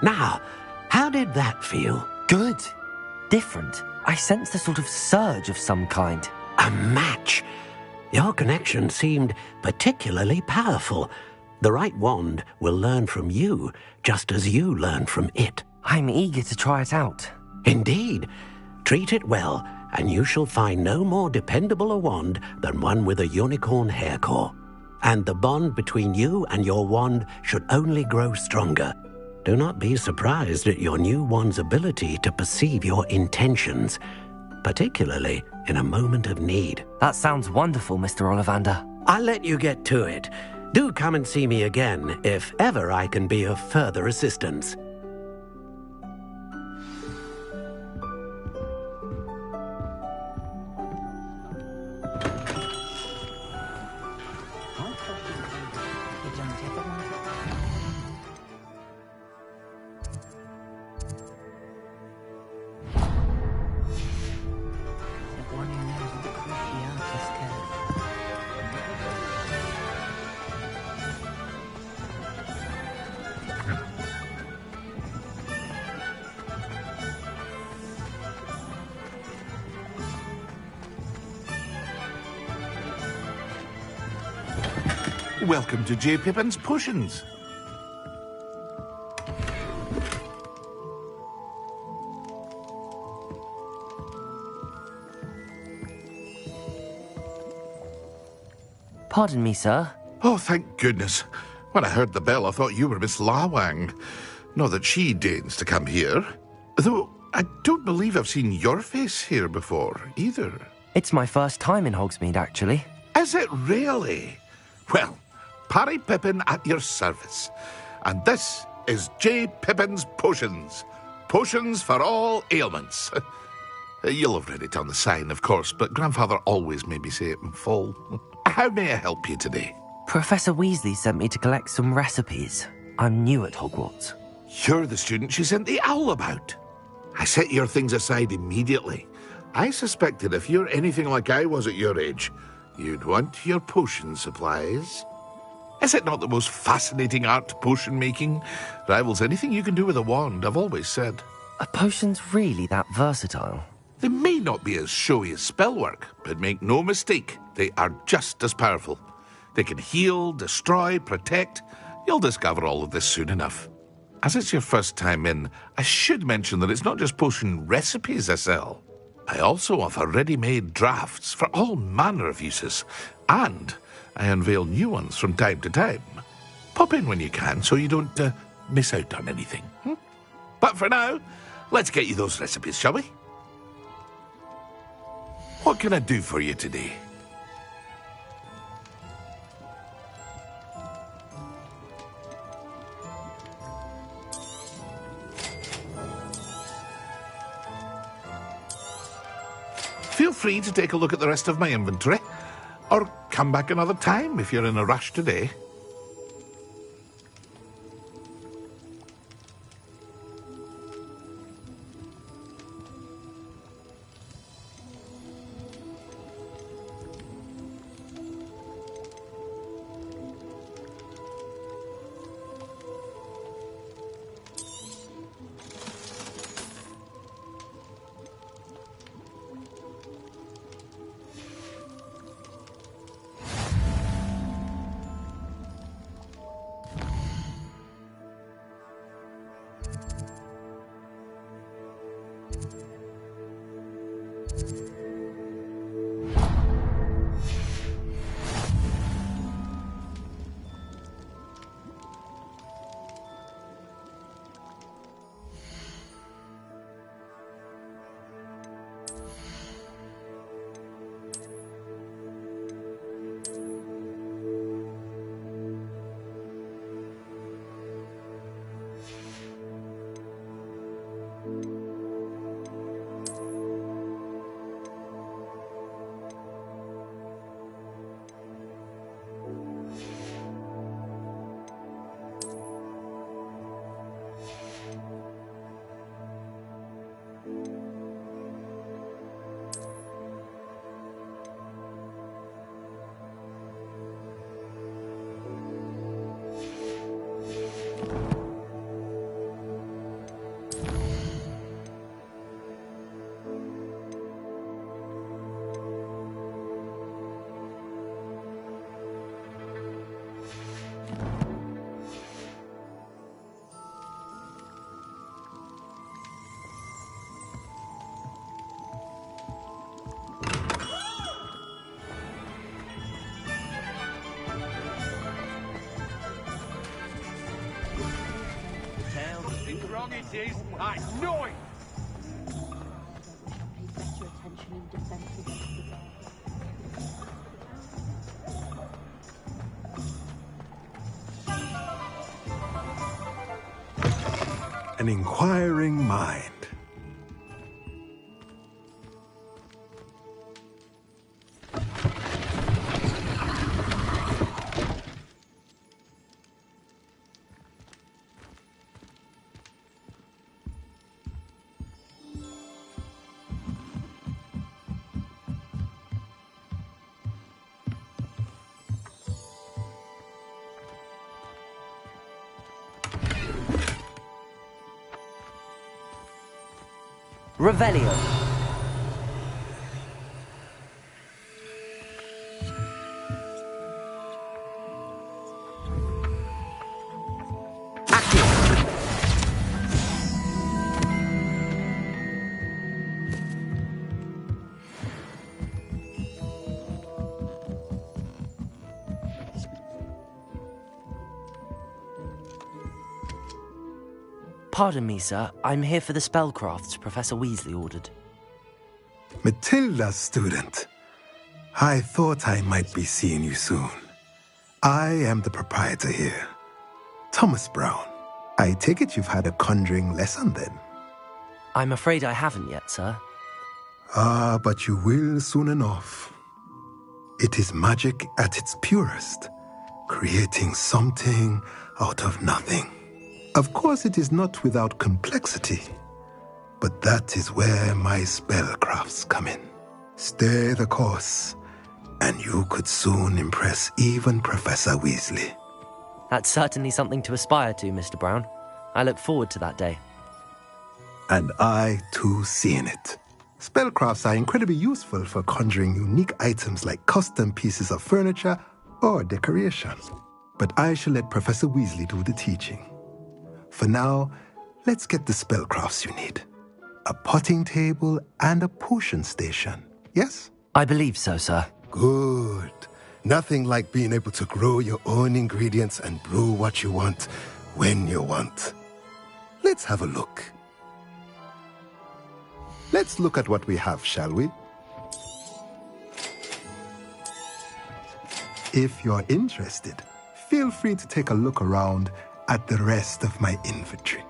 Now, how did that feel? Good. Different. I sensed a sort of surge of some kind. A match. Your connection seemed particularly powerful. The right wand will learn from you, just as you learn from it. I'm eager to try it out. Indeed. Treat it well, and you shall find no more dependable a wand than one with a unicorn hair core. And the bond between you and your wand should only grow stronger. Do not be surprised at your new wand's ability to perceive your intentions, particularly in a moment of need. That sounds wonderful, Mr. Ollivander. I'll let you get to it. Do come and see me again if ever I can be of further assistance. Welcome to J. Pippin's Potions. Pardon me, sir. Oh, thank goodness. When I heard the bell, I thought you were Miss Lawang. Not that she deigns to come here. Though, I don't believe I've seen your face here before, either. It's my first time in Hogsmeade, actually. Is it really? Well, Parry Pippin at your service. And this is J. Pippin's Potions. Potions for all ailments. You'll have read it on the sign, of course, but Grandfather always made me say it in full. How may I help you today? Professor Weasley sent me to collect some recipes. I'm new at Hogwarts. You're the student she sent the owl about. I set your things aside immediately. I suspected if you're anything like I was at your age, you'd want your potion supplies. Is it not the most fascinating art, potion making? Rivals anything you can do with a wand, I've always said. Are potions really that versatile? They may not be as showy as spellwork, but make no mistake, they are just as powerful. They can heal, destroy, protect. You'll discover all of this soon enough. As it's your first time in, I should mention that it's not just potion recipes I sell. I also offer ready-made drafts for all manner of uses, and I unveil new ones from time to time. Pop in when you can so you don't miss out on anything. But for now, let's get you those recipes, shall we? What can I do for you today? Feel free to take a look at the rest of my inventory, or come back another time if you're in a rush today. Wrong it is. I know it. An inquiring mind. Revelio. Pardon me, sir. I'm here for the spellcrafts Professor Weasley ordered. Matilda's student. I thought I might be seeing you soon. I am the proprietor here, Thomas Brown. I take it you've had a conjuring lesson then? I'm afraid I haven't yet, sir. Ah, but you will soon enough. It is magic at its purest, creating something out of nothing. Of course, it is not without complexity, but that is where my spellcrafts come in. Stay the course, and you could soon impress even Professor Weasley. That's certainly something to aspire to, Mr. Brown. I look forward to that day. And I, too, seeing it. Spellcrafts are incredibly useful for conjuring unique items like custom pieces of furniture or decoration. But I shall let Professor Weasley do the teaching. For now, let's get the spellcrafts you need. A potting table and a potion station, yes? I believe so, sir. Good. Nothing like being able to grow your own ingredients and brew what you want when you want. Let's have a look. Let's look at what we have, shall we? If you're interested, feel free to take a look around at the rest of my inventory.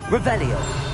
Revelio.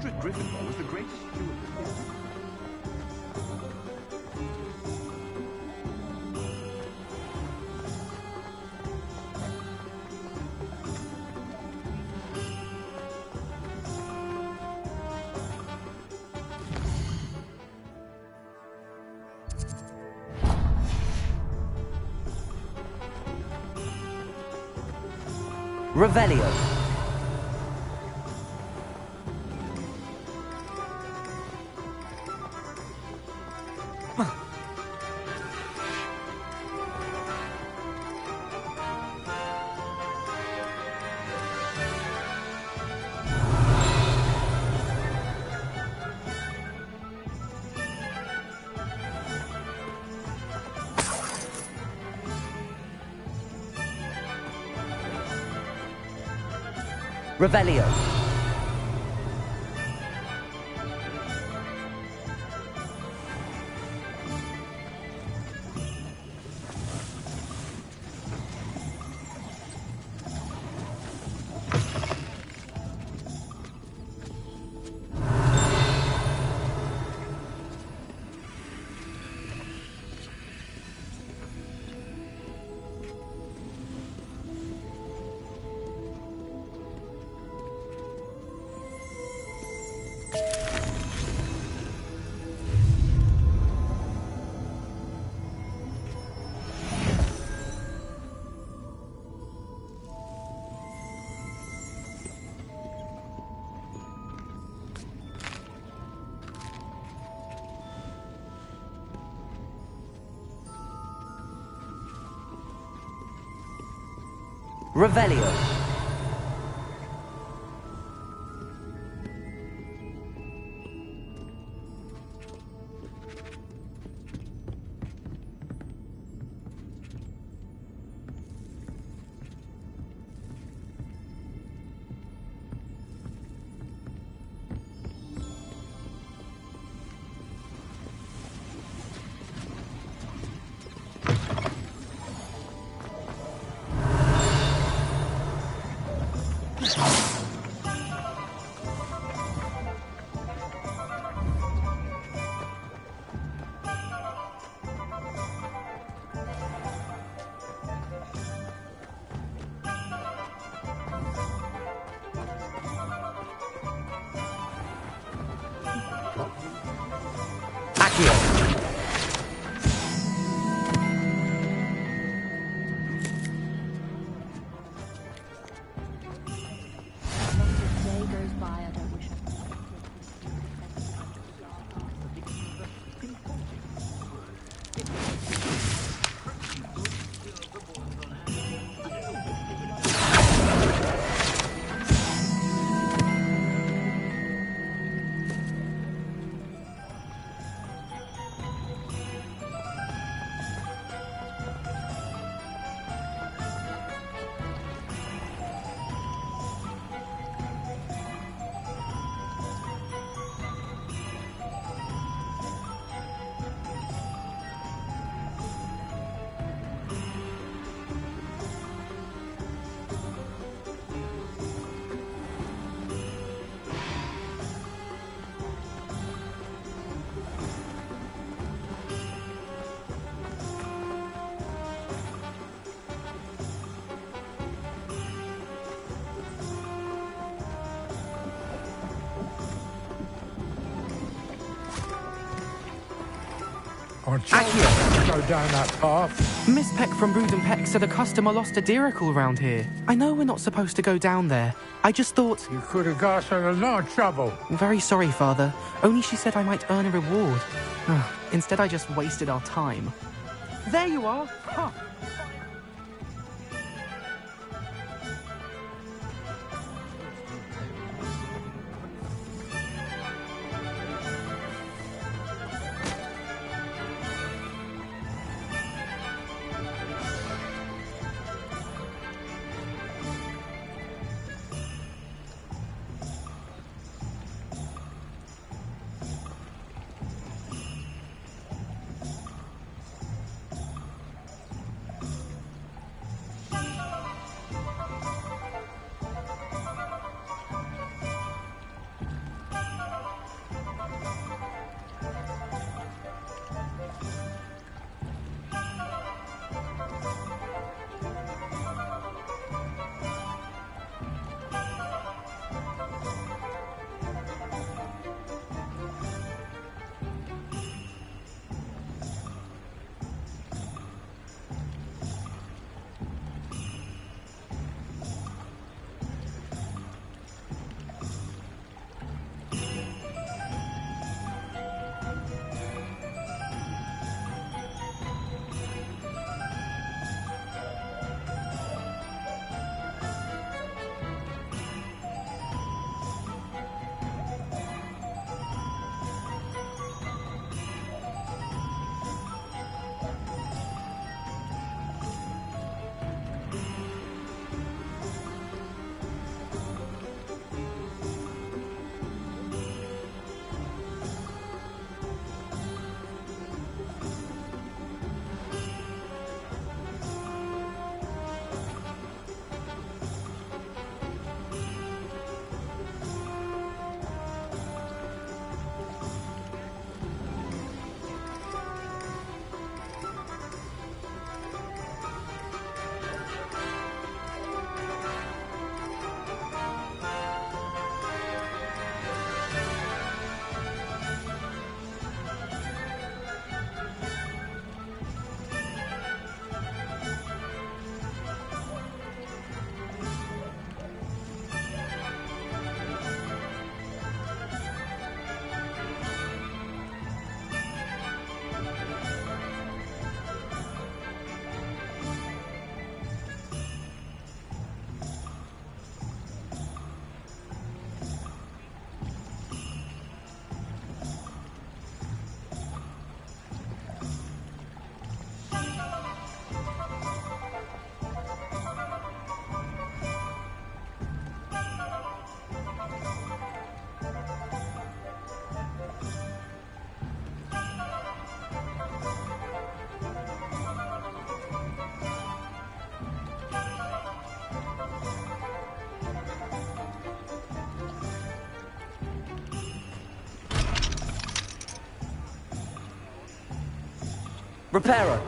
Godric Gryffindor was the greatest steward. Revelio. Revelio. Revelio. Go down that path. Miss Peck from Brood and Peck said a customer lost a diricle round here. I know we're not supposed to go down there. I just thought... You could have got us in a lot of trouble. Very sorry, Father. Only she said I might earn a reward. Instead, I just wasted our time. There you are. Huh. Reparo!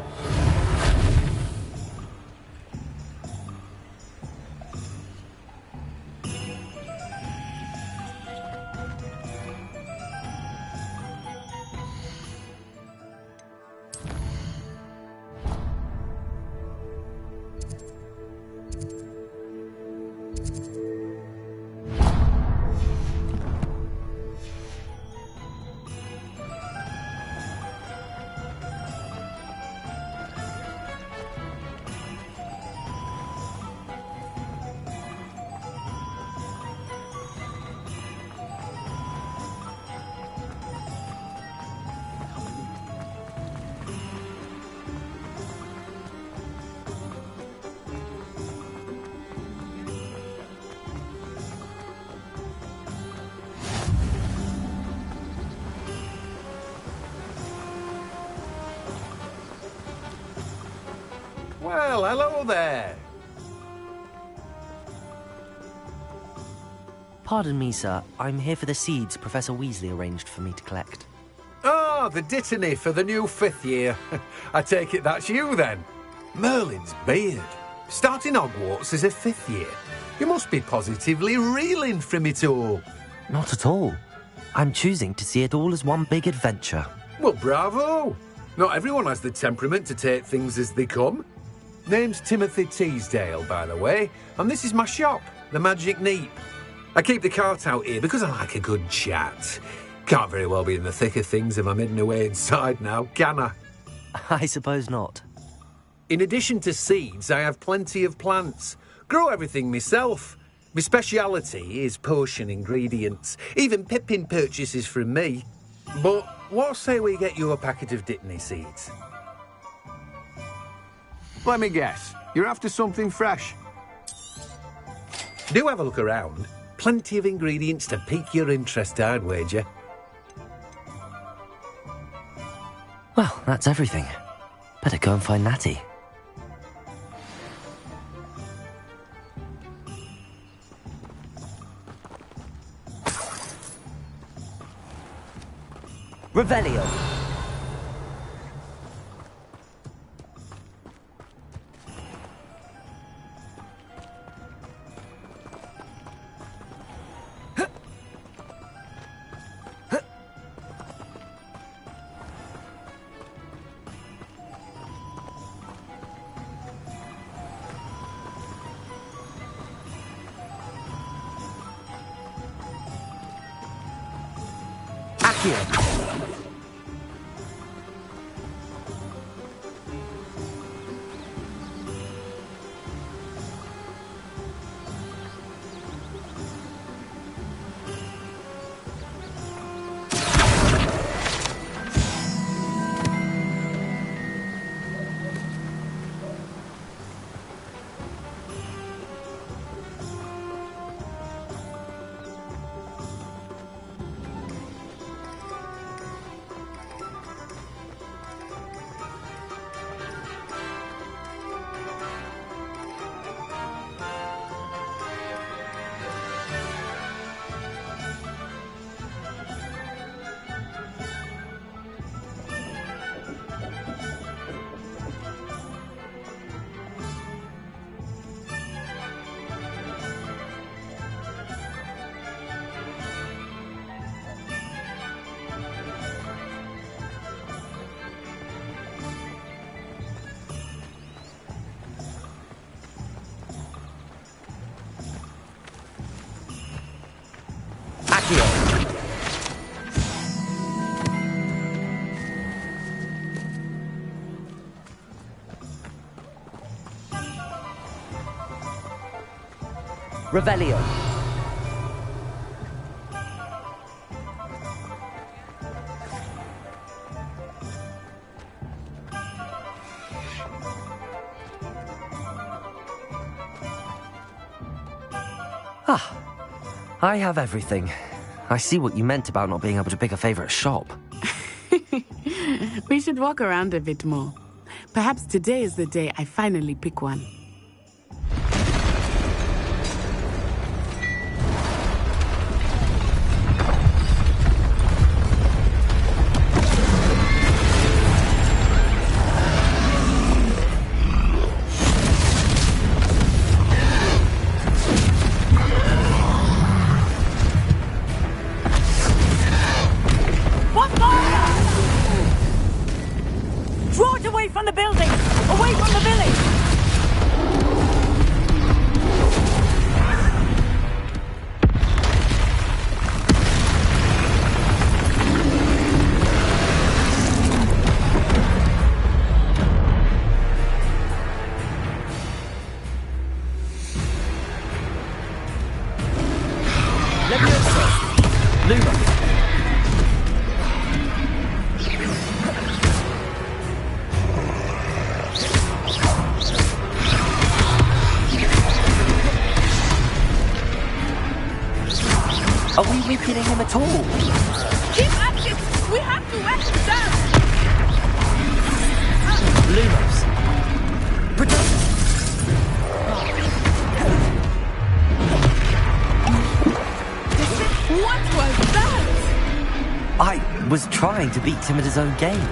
Well, hello there. Pardon me, sir. I'm here for the seeds Professor Weasley arranged for me to collect. Ah, the dittany for the new 5th year. I take it that's you, then. Merlin's beard. Starting Hogwarts as a 5th year. You must be positively reeling from it all. Not at all. I'm choosing to see it all as one big adventure. Well, bravo. Not everyone has the temperament to take things as they come. Name's Timothy Teasdale, by the way, and this is my shop, the Magic Neep. I keep the cart out here because I like a good chat. Can't very well be in the thick of things if I'm hidden away inside now, can I? I suppose not. In addition to seeds, I have plenty of plants. Grow everything myself. My speciality is potion ingredients. Even Pippin purchases from me. But what say we get you a packet of Dittany seeds? Let me guess. You're after something fresh. Do have a look around. Plenty of ingredients to pique your interest, I'd wager. Well, that's everything. Better go and find Natty. Revelio! Revelio. Ah, I have everything. I see what you meant about not being able to pick a favorite shop. We should walk around a bit more. Perhaps today is the day I finally pick one. building! Away from the village! Are we weakening him at all? Keep at it! We have to whack him down! Lumos! What was that? I was trying to beat him at his own game.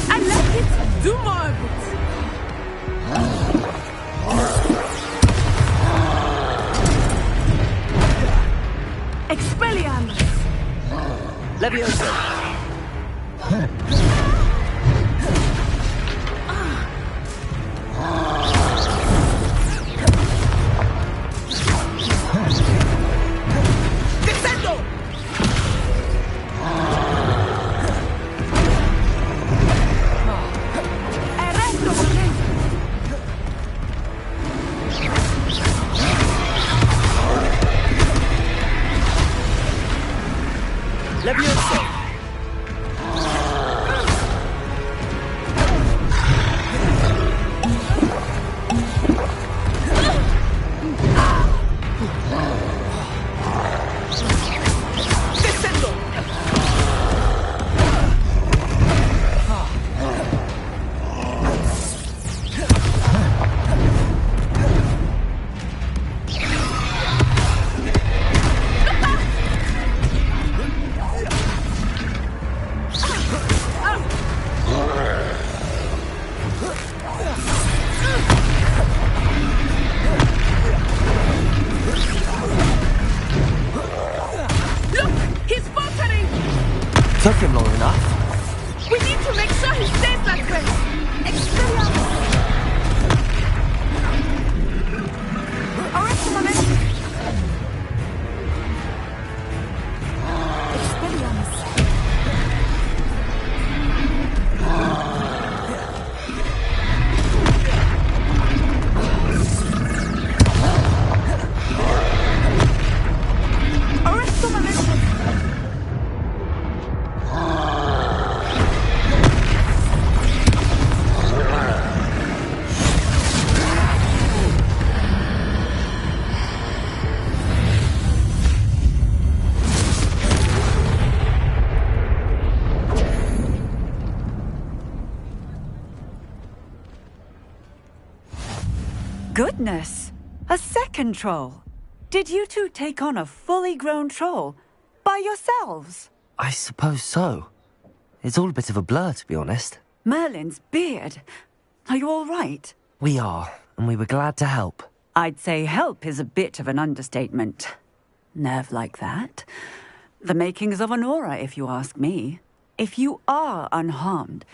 I like it! Do more of it! Expelliarmus! Levioso! Descendo! Arresto violenza! Levioso! Descendo! Look! He's faltering! Took him long enough. We need to make sure he stays that way! Expelliarmus! Arresto momentum! Expelliarmus! Arresto momentum! Goodness! A second troll! Did you two take on a fully grown troll? By yourselves? I suppose so. It's all a bit of a blur, to be honest. Merlin's beard. Are you all right? We are, and we were glad to help. I'd say help is a bit of an understatement. Nerve like that. The makings of an aura, if you ask me. If you are unharmed,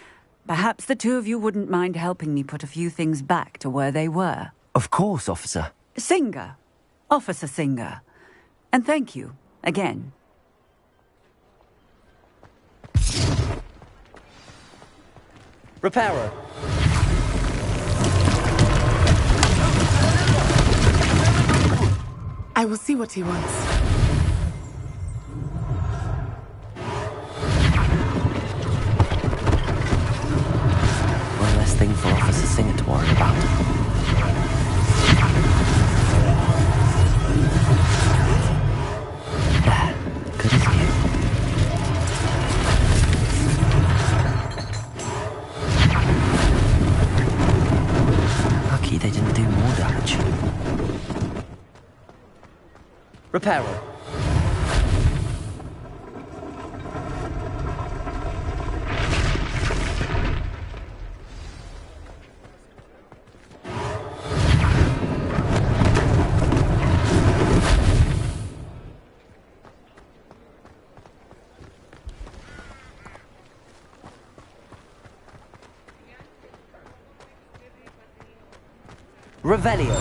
perhaps the two of you wouldn't mind helping me put a few things back to where they were. Of course, officer. Singer. Officer Singer. And thank you, again. Reparo. I will see what he wants. One less thing for Officer Singer to worry about. Good as new. Lucky they didn't do more damage. Reparo. Revelio.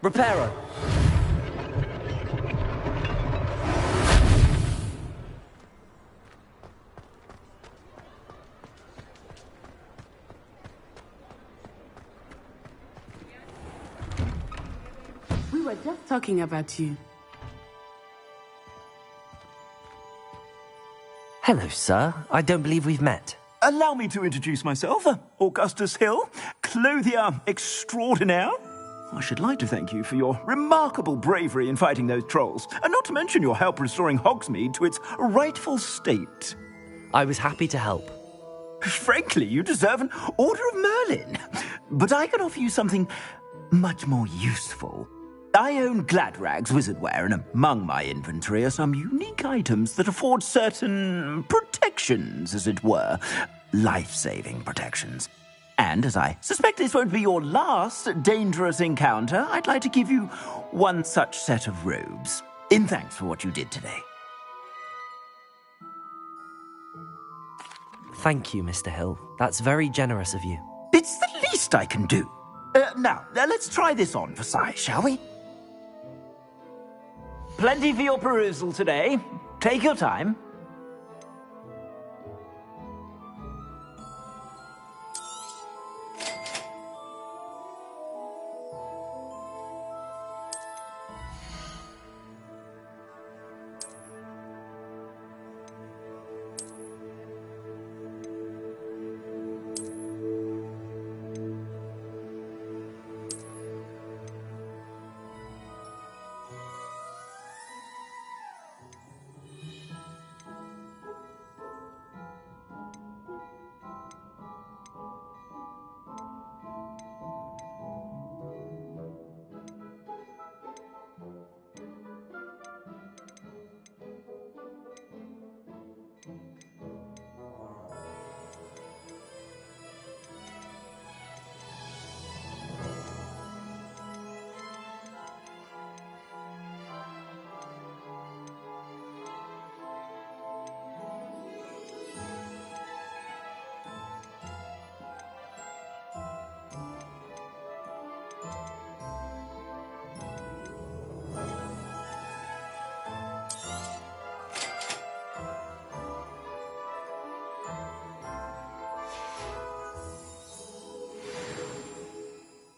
Reparo. We were just talking about you. Hello, sir. I don't believe we've met. Allow me to introduce myself, Augustus Hill, clothier extraordinaire. I should like to thank you for your remarkable bravery in fighting those trolls, and not to mention your help restoring Hogsmeade to its rightful state. I was happy to help. Frankly, you deserve an Order of Merlin. But I can offer you something much more useful. I own Gladrag's wizardware, and among my inventory are some unique items that afford certain protections, as it were. Life-saving protections. And as I suspect this won't be your last dangerous encounter, I'd like to give you one such set of robes, in thanks for what you did today. Thank you, Mr. Hill. That's very generous of you. It's the least I can do. Now, let's try this on for size, shall we? Plenty for your perusal today. Take your time.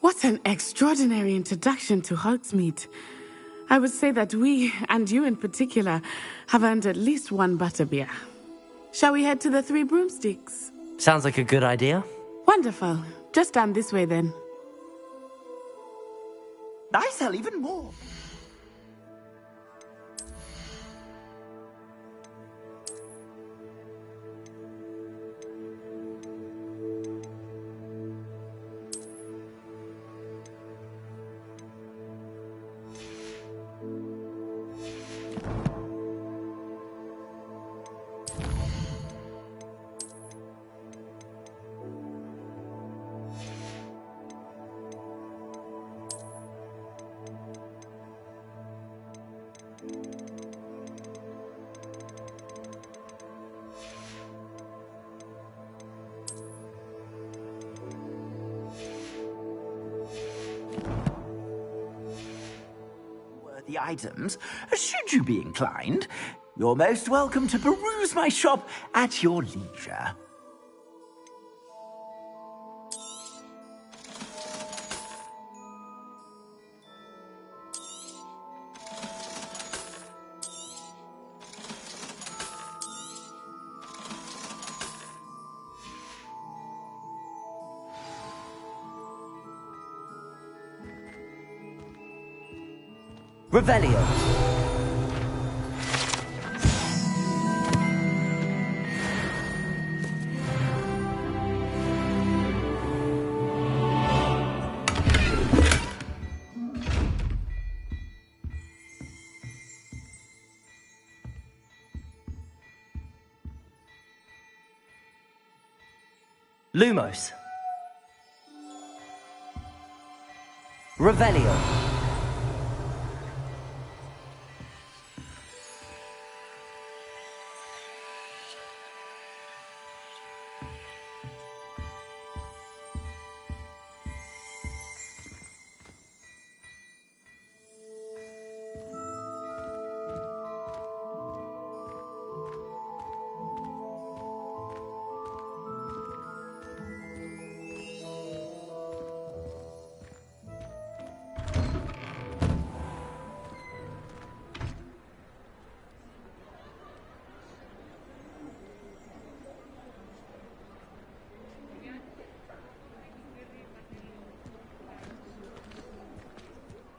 What an extraordinary introduction to Hogsmeade. I would say that we, and you in particular, have earned at least one butterbeer. Shall we head to the Three Broomsticks? Sounds like a good idea. Wonderful. Just down this way then. I sell even more. The items, should you be inclined, you're most welcome to peruse my shop at your leisure. Revelio. Lumos.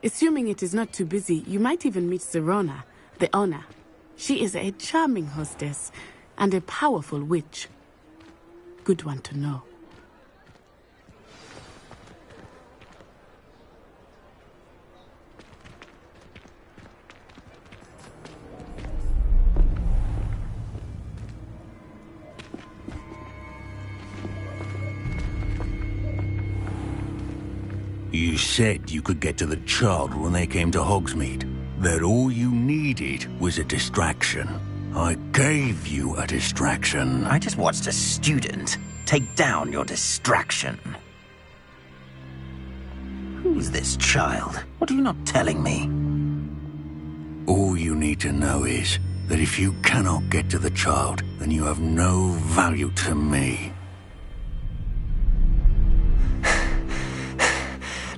Assuming it is not too busy, you might even meet Sirona, the owner. She is a charming hostess and a powerful witch. Good one to know. You said you could get to the child when they came to Hogsmeade. That all you needed was a distraction. I gave you a distraction. I just watched a student take down your distraction. Who's this child? What are you not telling me? All you need to know is that if you cannot get to the child, then you have no value to me.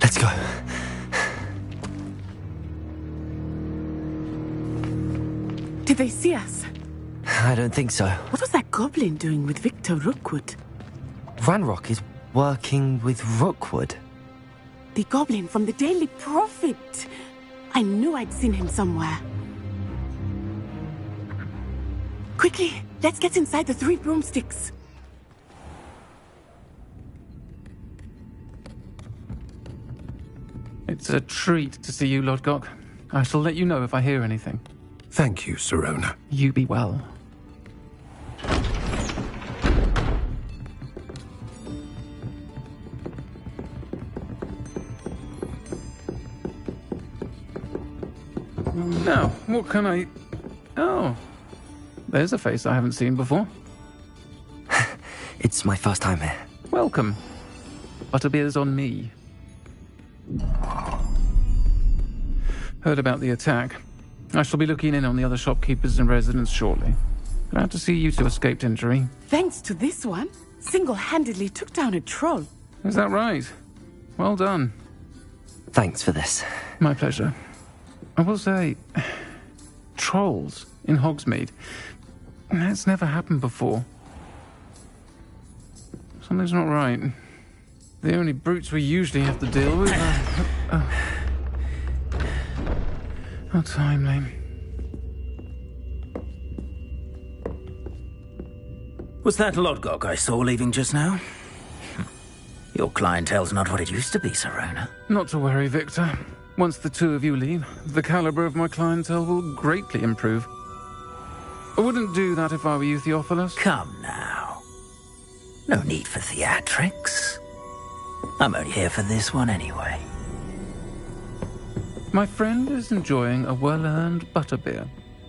Let's go. Did they see us? I don't think so. What was that goblin doing with Victor Rookwood? Ranrock is working with Rookwood. The goblin from the Daily Prophet. I knew I'd seen him somewhere. Quickly, let's get inside the 3 broomsticks. It's a treat to see you, Lodgok. I shall let you know if I hear anything. Thank you, Sirona. You be well. Now, what can I... Oh, there's a face I haven't seen before. It's my first time here. Welcome. Butterbeer's on me. Heard about the attack. I shall be looking in on the other shopkeepers and residents shortly. Glad to see you two escaped injury. Thanks to this one, single-handedly took down a troll. Is that right? Well done. Thanks for this. My pleasure. I will say, trolls in Hogsmeade. That's never happened before. Something's not right. The only brutes we usually have to deal with are... How timely. Was that Lodgok I saw leaving just now? Your clientele's not what it used to be, Sirona. Not to worry, Victor. Once the 2 of you leave, the caliber of my clientele will greatly improve. I wouldn't do that if I were you, Theophilus. Come now. No need for theatrics. I'm only here for this one anyway. My friend is enjoying a well-earned butterbeer.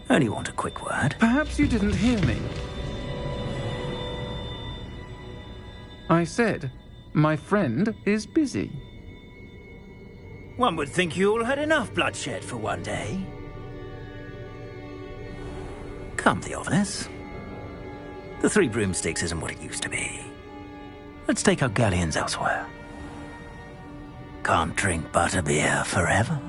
Only want a quick word. Perhaps you didn't hear me. I said, my friend is busy. One would think you all had enough bloodshed for one day. Come, Theophilus. The 3 broomsticks isn't what it used to be. Let's take our galleons elsewhere. Can't drink butterbeer forever.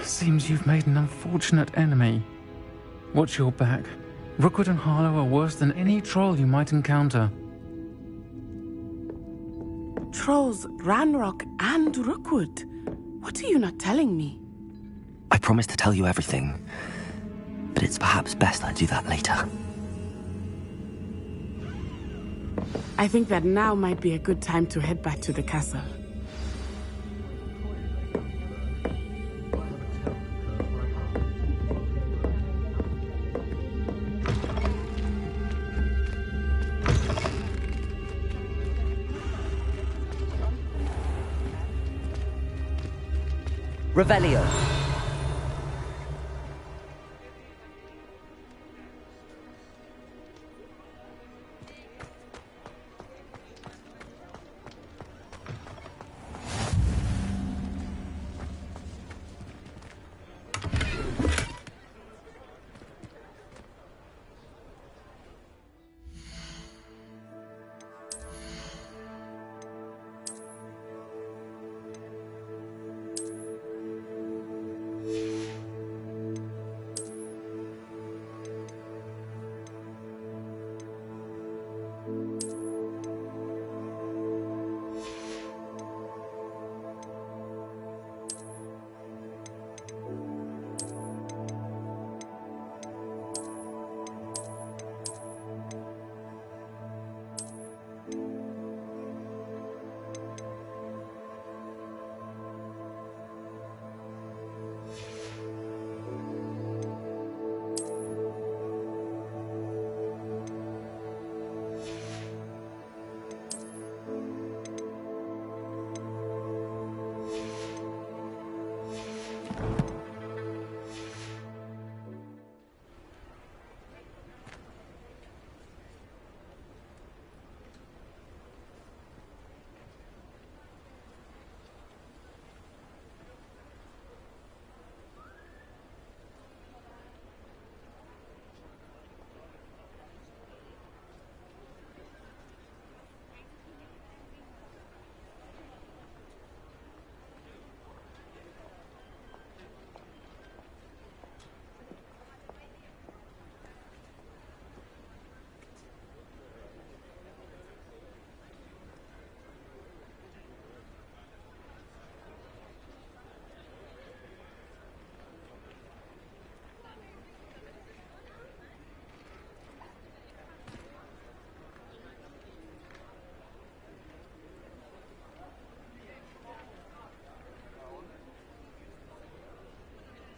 Seems you've made an unfortunate enemy. Watch your back. Rookwood and Harlow are worse than any troll you might encounter. Trolls, Ranrock, and Rookwood. What are you not telling me? I promise to tell you everything, but it's perhaps best I do that later. I think that now might be a good time to head back to the castle. Revelio.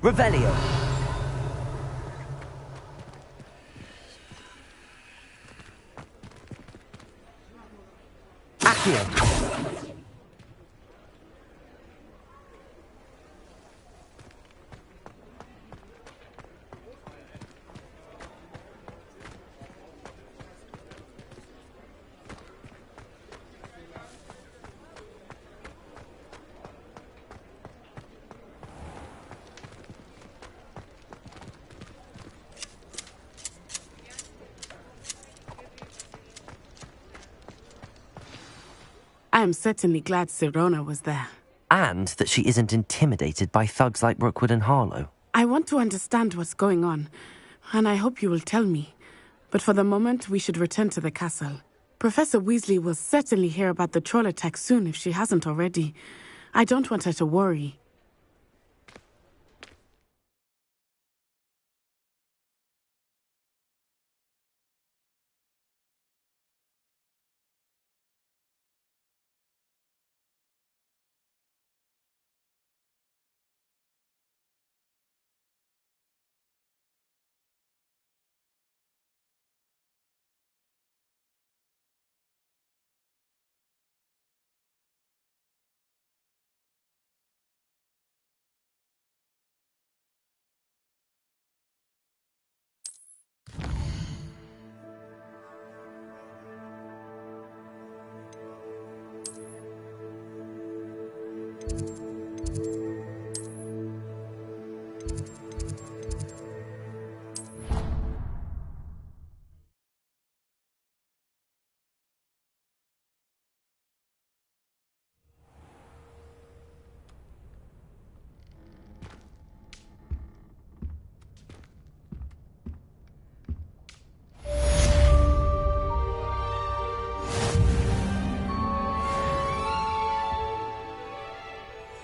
Revelio. Accio. I am certainly glad Sirona was there. And that she isn't intimidated by thugs like Rookwood and Harlow. I want to understand what's going on, and I hope you will tell me. But for the moment, we should return to the castle. Professor Weasley will certainly hear about the troll attack soon if she hasn't already. I don't want her to worry.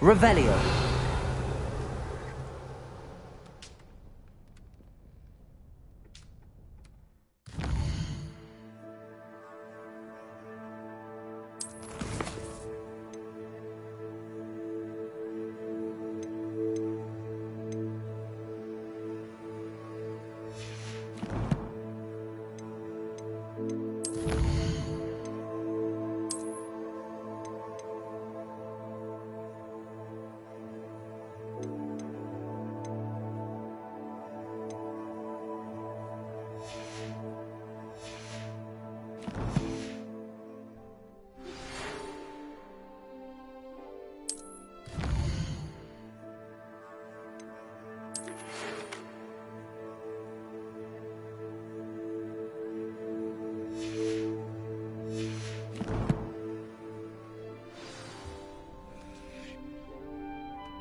Revelio.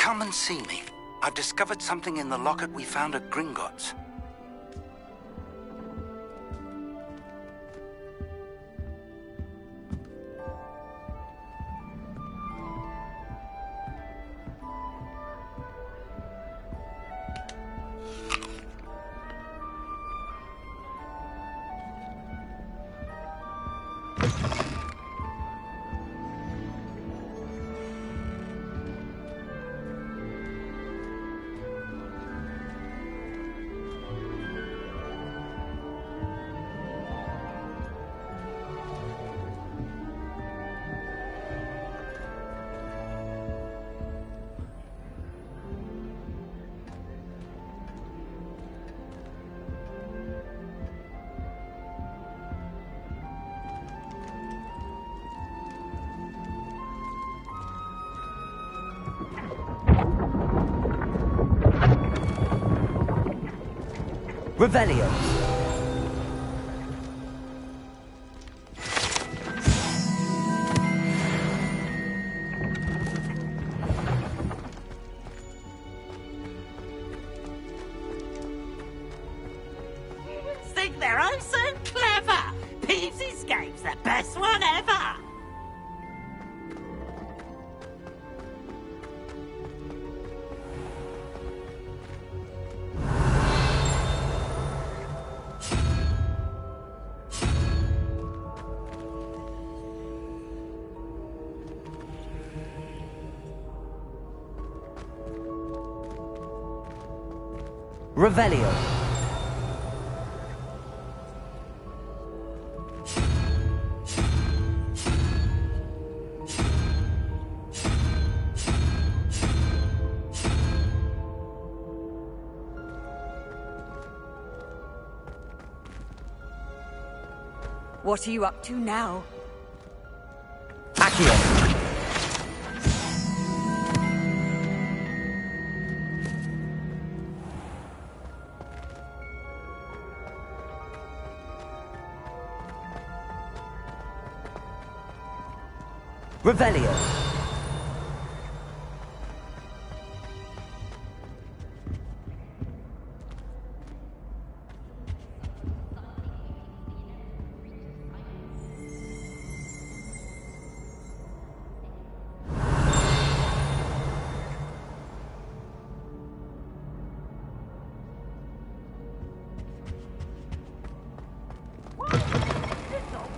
Come and see me. I've discovered something in the locket we found at Gringotts. Revelio. Think they're oh so clever. Peeves Escape's the best one ever. Revelio. What are you up to now? Accio. Revelio.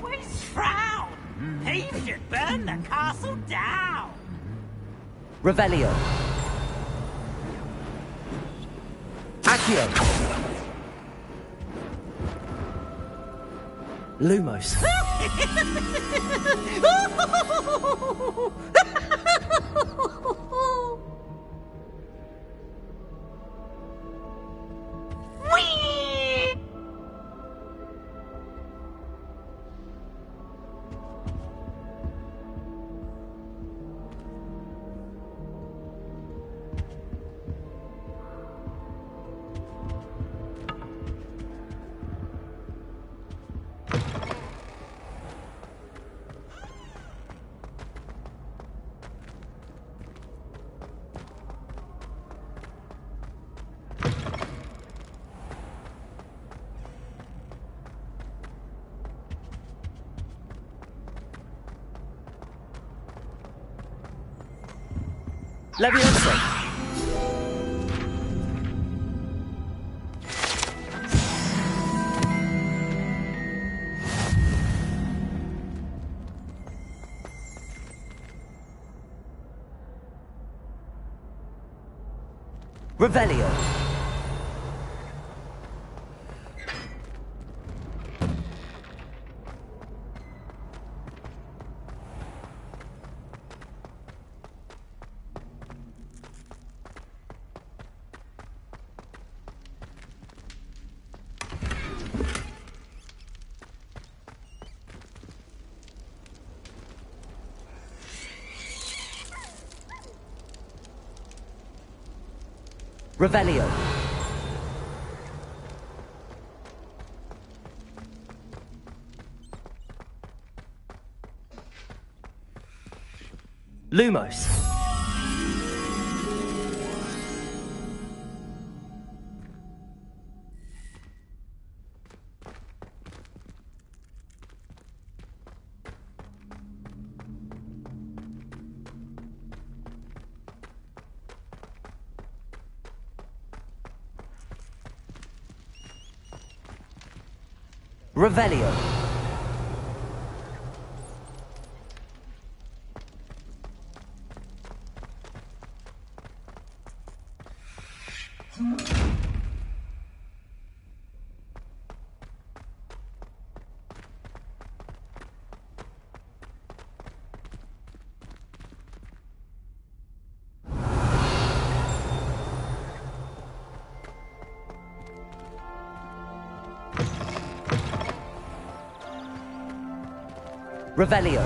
Always frown. He should burn the castle down. Revelio. Accio. Lumos. Leviosa. Revelio. Revelio. Lumos. Revelio. Revelio.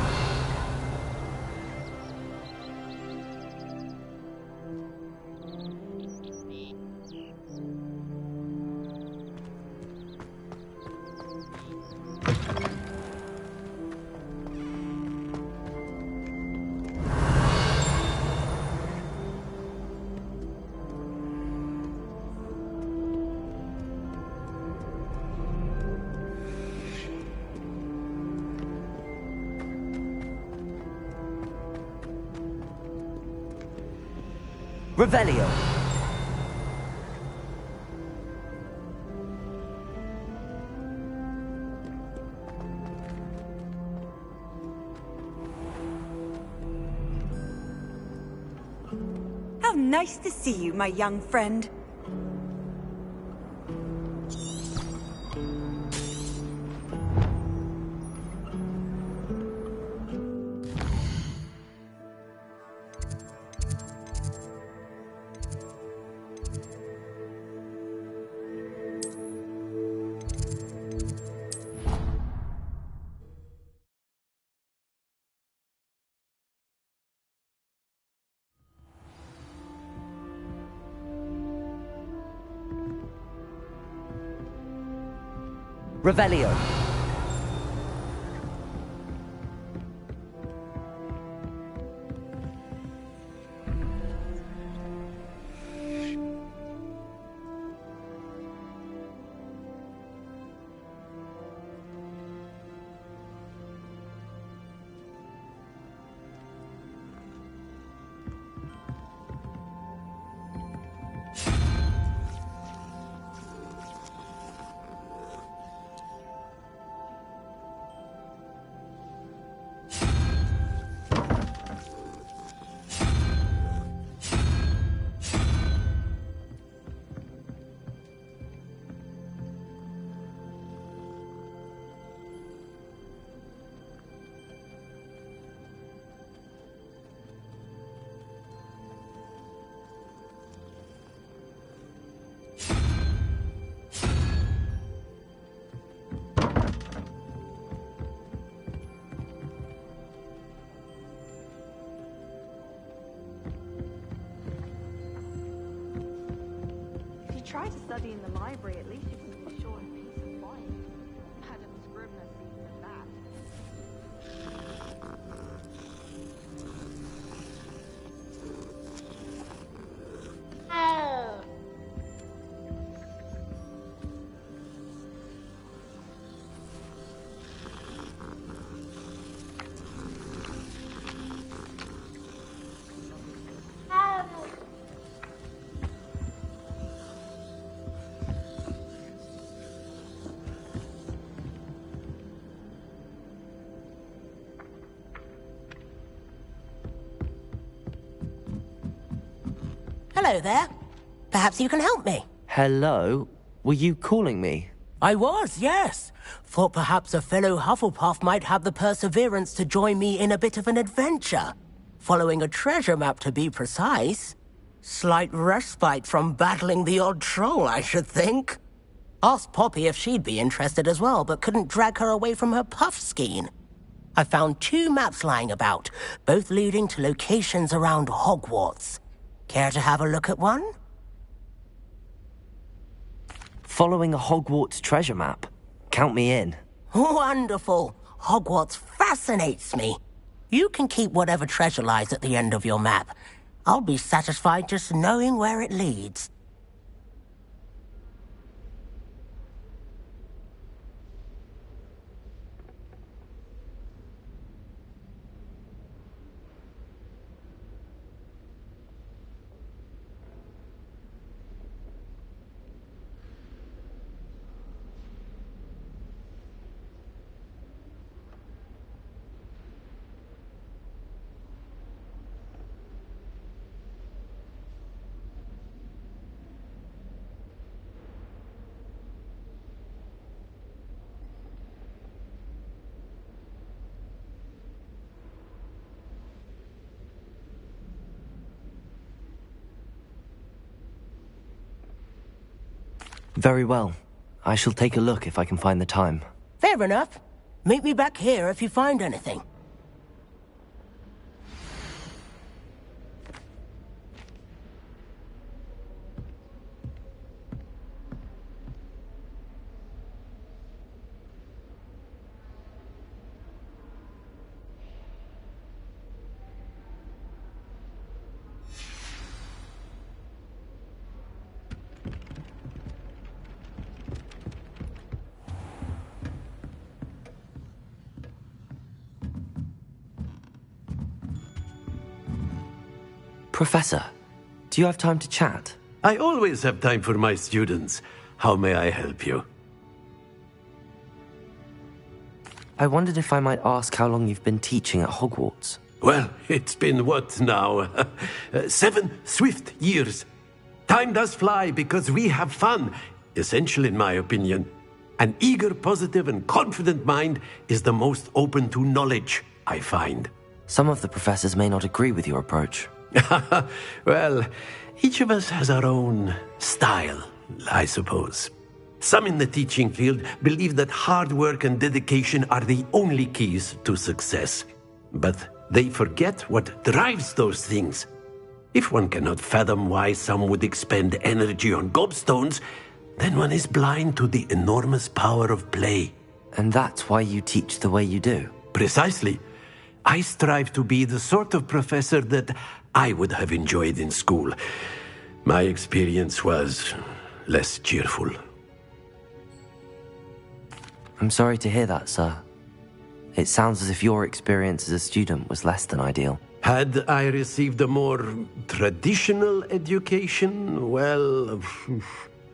Revelio. How nice to see you, my young friend. Revelio. If you try to study in the library, at least you can be sure of peace of mind. Madam Scribner sees to that. Hello there. Perhaps you can help me. Hello? Were you calling me? I was, yes. Thought perhaps a fellow Hufflepuff might have the perseverance to join me in a bit of an adventure. Following a treasure map, to be precise. Slight respite from battling the odd troll, I should think. Asked Poppy if she'd be interested as well, but couldn't drag her away from her puff skein. I found 2 maps lying about, both leading to locations around Hogwarts. Care to have a look at one? Following a Hogwarts treasure map. Count me in. Wonderful. Hogwarts fascinates me. You can keep whatever treasure lies at the end of your map. I'll be satisfied just knowing where it leads. Very well. I shall take a look if I can find the time. Fair enough. Meet me back here if you find anything. Professor, do you have time to chat? I always have time for my students. How may I help you? I wondered if I might ask how long you've been teaching at Hogwarts. Well, it's been what now? 7 swift years. Time does fly because we have fun. Essential in my opinion. An eager, positive, and confident mind is the most open to knowledge, I find. Some of the professors may not agree with your approach. Well, each of us has our own style, I suppose. Some in the teaching field believe that hard work and dedication are the only keys to success. But they forget what drives those things. If one cannot fathom why some would expend energy on gobstones, then one is blind to the enormous power of play. And that's why you teach the way you do? Precisely. I strive to be the sort of professor that I would have enjoyed in school. My experience was less cheerful. I'm sorry to hear that, sir. It sounds as if your experience as a student was less than ideal. Had I received a more traditional education, well,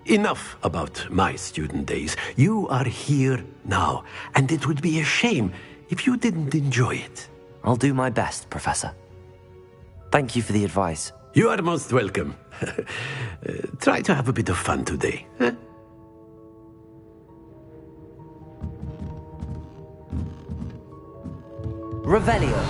enough about my student days. You are here now, and it would be a shame if you didn't enjoy it. I'll do my best, Professor. Thank you for the advice. You are most welcome. Try to have a bit of fun today. Huh? Revelio.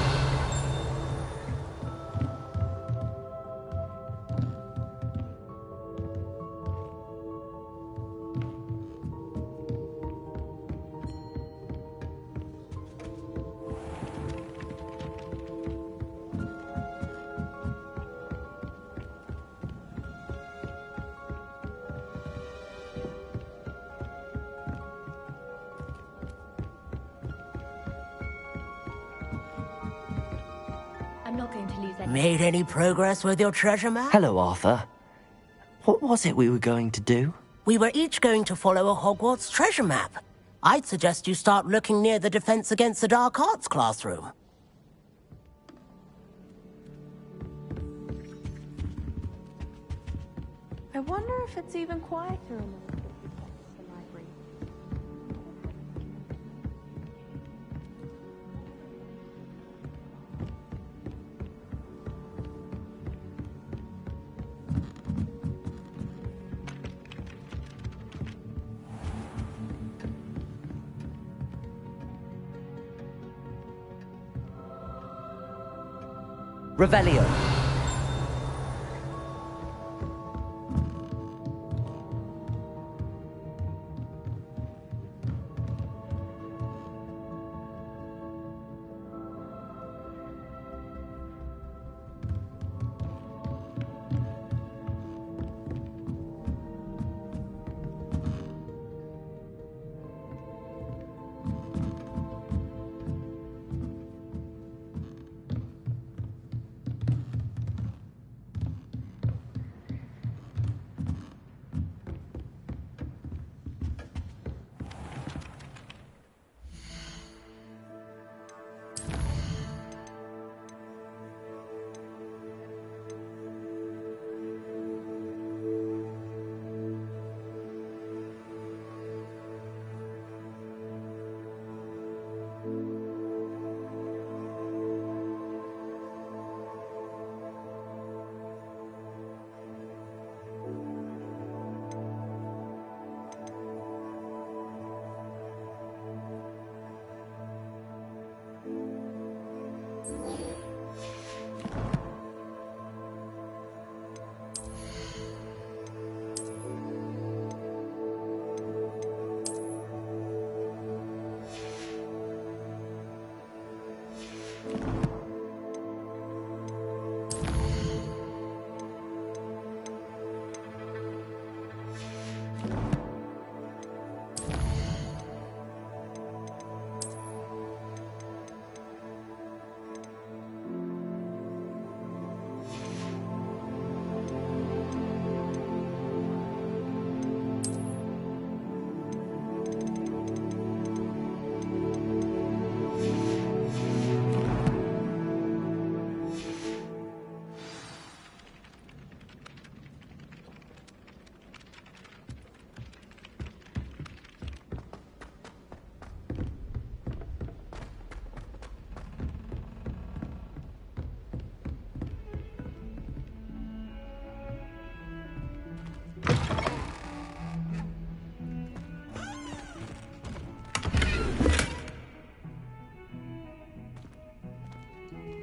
I'm not going to lose any. Made any progress with your treasure map? Hello, Arthur. What was it we were going to do? We were each going to follow a Hogwarts treasure map. I'd suggest you start looking near the Defense Against the Dark Arts classroom. I wonder if it's even quieter in the library. Revelio.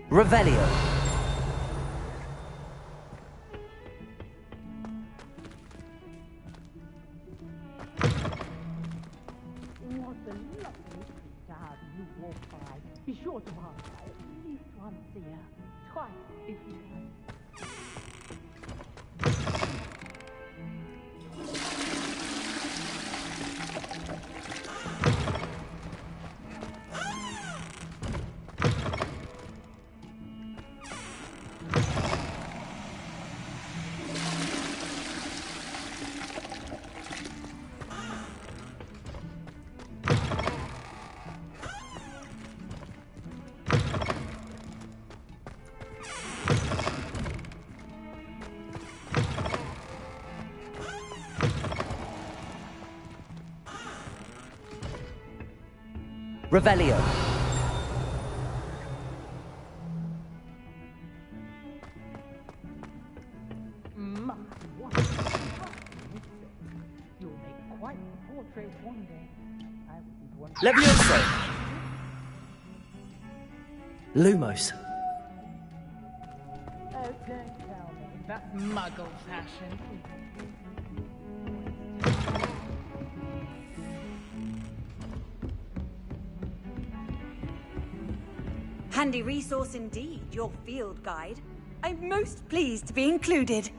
Revelio. What a lovely to have you walk by. Be sure to pass by at least once a year. Twice if you can. Revelio. My, what a You'll make quite a portrait one day. I wouldn't want Levioso. Lumos. Oh, don't tell me. That's muggle fashion. Handy resource indeed, your field guide. I'm most pleased to be included.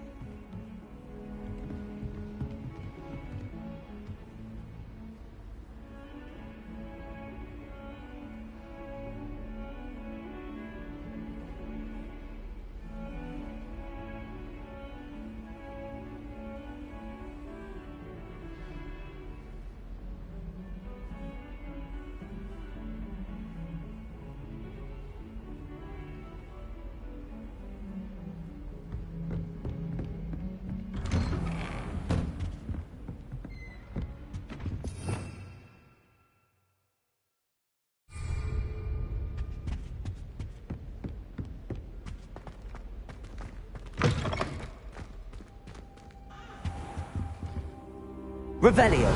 Revelio.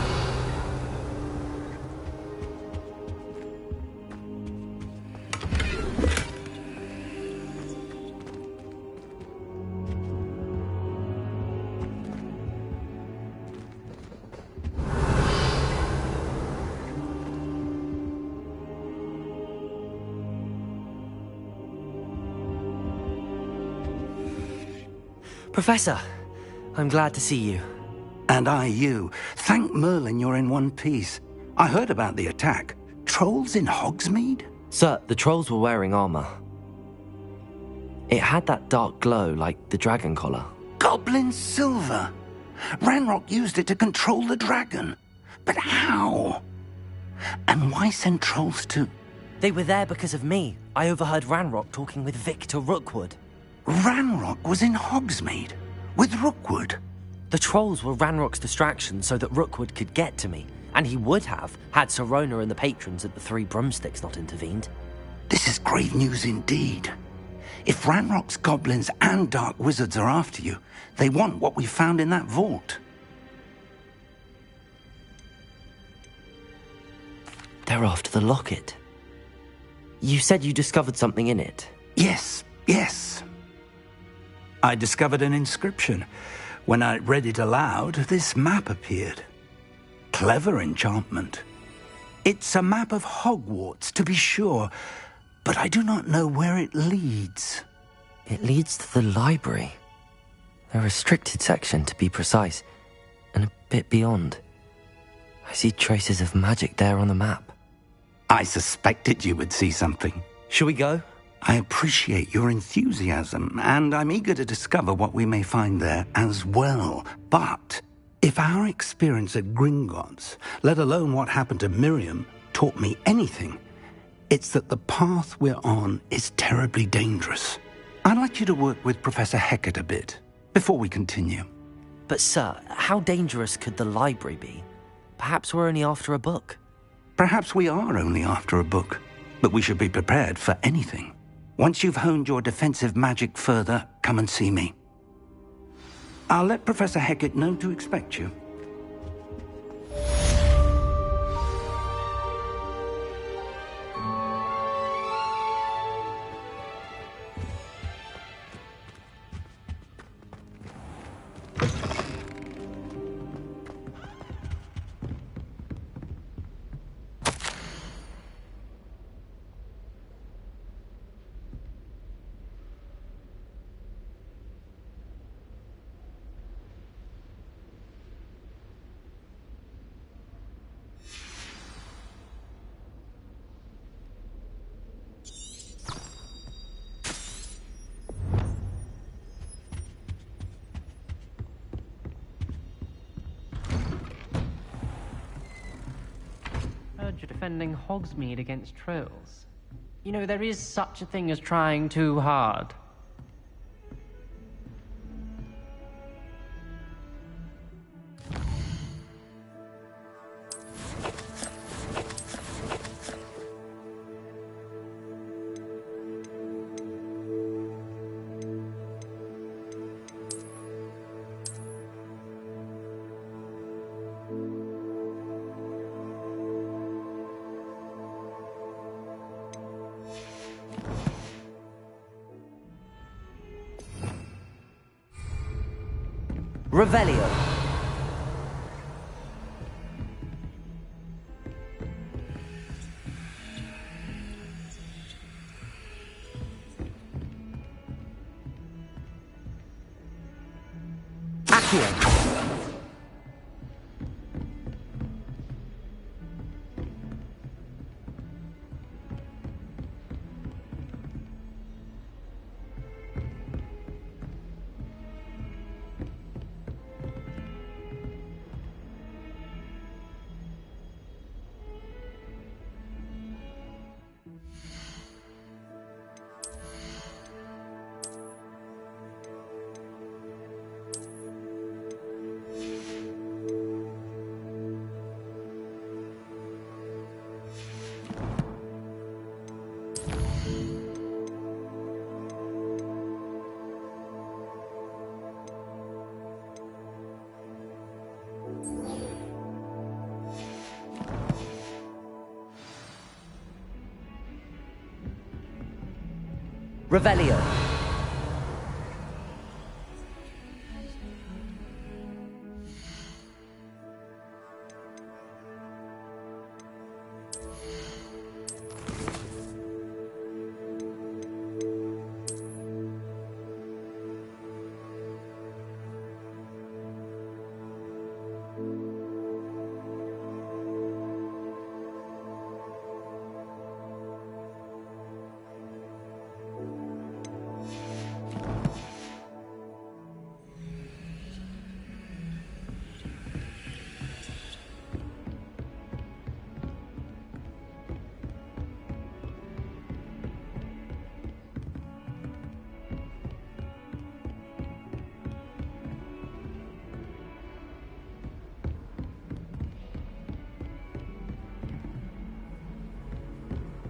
Professor, I'm glad to see you. And I you. Thank Merlin you're in one piece. I heard about the attack. Trolls in Hogsmeade? Sir, the trolls were wearing armor. It had that dark glow like the dragon collar. Goblin silver. Ranrock used it to control the dragon. But how? And why send trolls to... They were there because of me. I overheard Ranrock talking with Victor Rookwood. Ranrock was in Hogsmeade? With Rookwood? The trolls were Ranrock's distraction so that Rookwood could get to me. And he would have, had Sirona and the patrons at the Three Broomsticks not intervened. This is grave news indeed. If Ranrock's goblins and dark wizards are after you, they want what we found in that vault. They're after the locket. You said you discovered something in it. Yes. I discovered an inscription. When I read it aloud, this map appeared. Clever enchantment. It's a map of Hogwarts, to be sure, but I do not know where it leads. It leads to the library. A restricted section, to be precise, and a bit beyond. I see traces of magic there on the map. I suspected you would see something. Shall we go? I appreciate your enthusiasm, and I'm eager to discover what we may find there as well. But if our experience at Gringotts, let alone what happened to Miriam, taught me anything, it's that the path we're on is terribly dangerous. I'd like you to work with Professor Hecat a bit, before we continue. But sir, how dangerous could the library be? Perhaps we're only after a book. Perhaps we are only after a book, but we should be prepared for anything. Once you've honed your defensive magic further, come and see me. I'll let Professor Hecat know to expect you. You're defending Hogsmeade against trolls. You know, there is such a thing as trying too hard. Revelio. Accio. Revelio.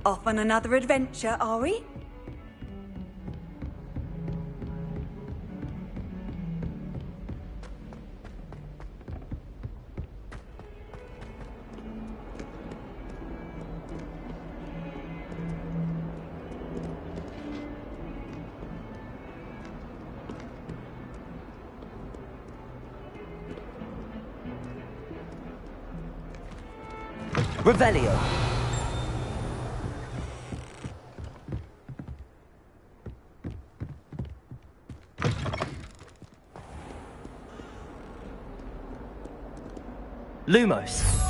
Off on another adventure, are we? Revelio. Lumos.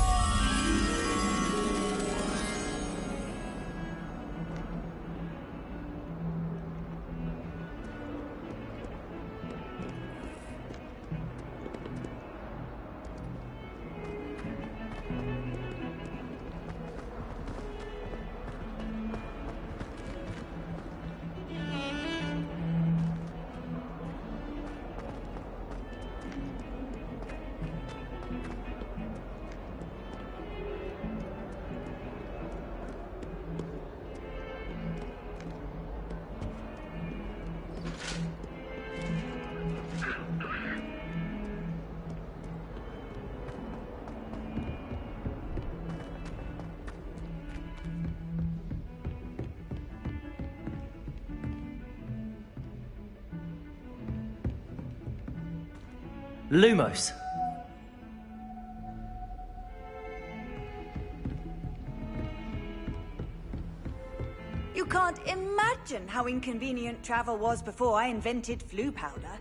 Lumos. You can't imagine how inconvenient travel was before I invented flu powder.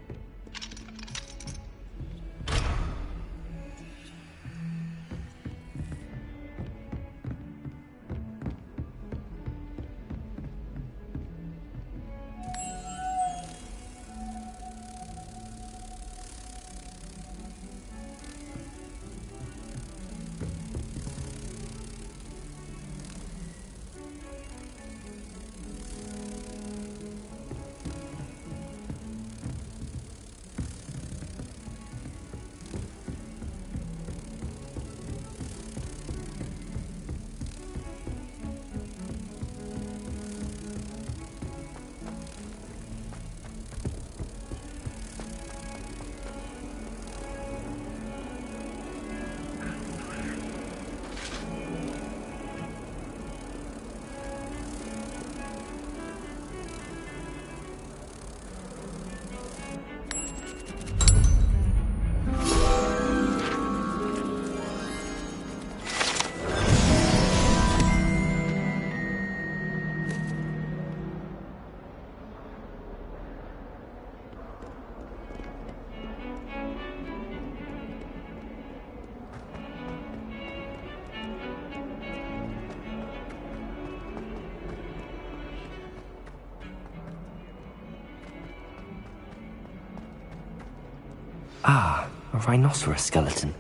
Ah, a rhinoceros skeleton.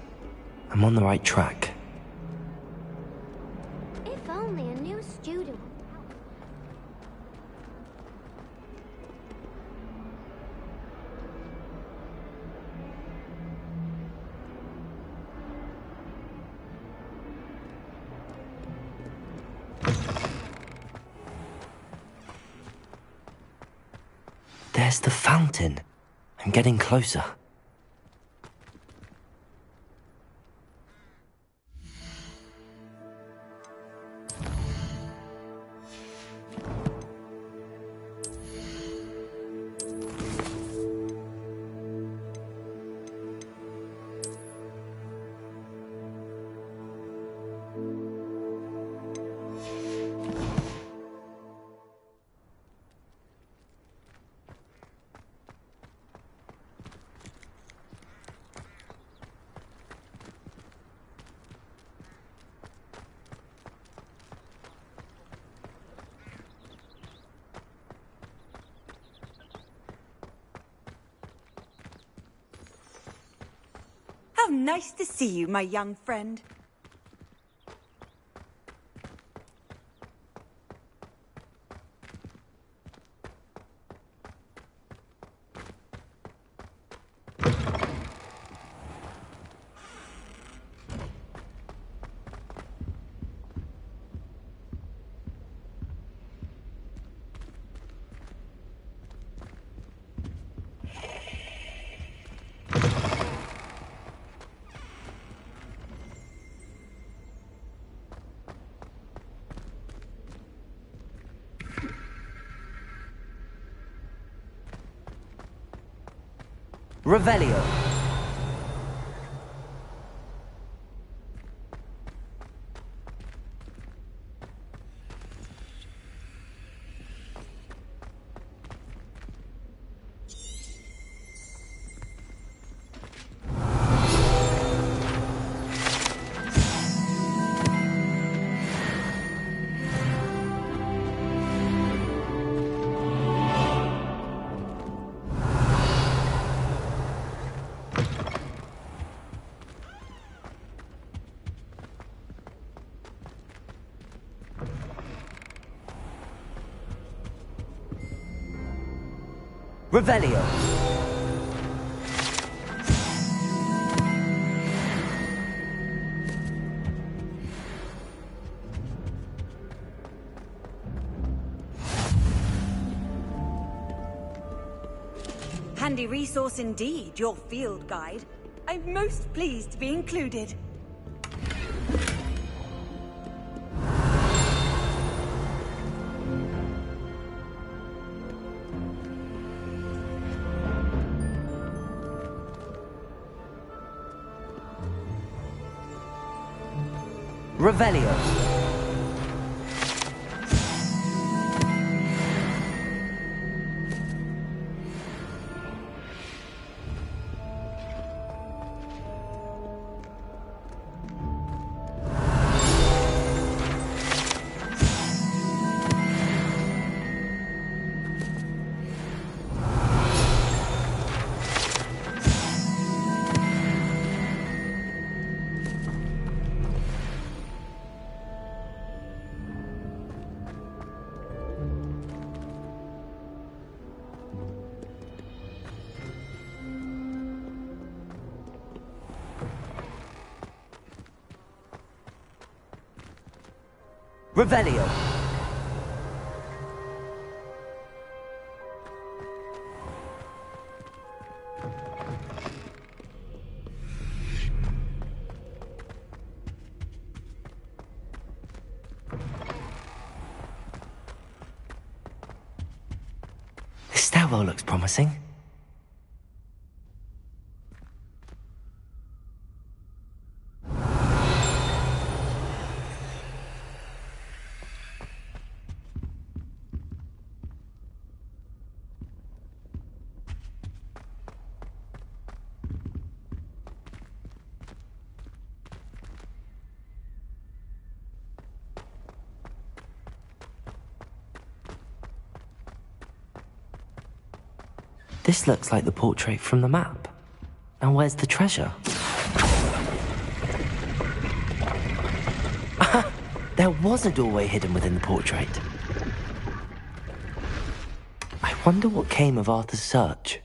I'm on the right track. If only a new student. There's the fountain. I'm getting closer. How nice to see you, my young friend. Revelio. Revelio. Handy resource indeed, your field guide. I'm most pleased to be included. Revelio. Revelio. This stairwell looks promising. This looks like the portrait from the map. And where's the treasure? There was a doorway hidden within the portrait. I wonder what came of Arthur's search.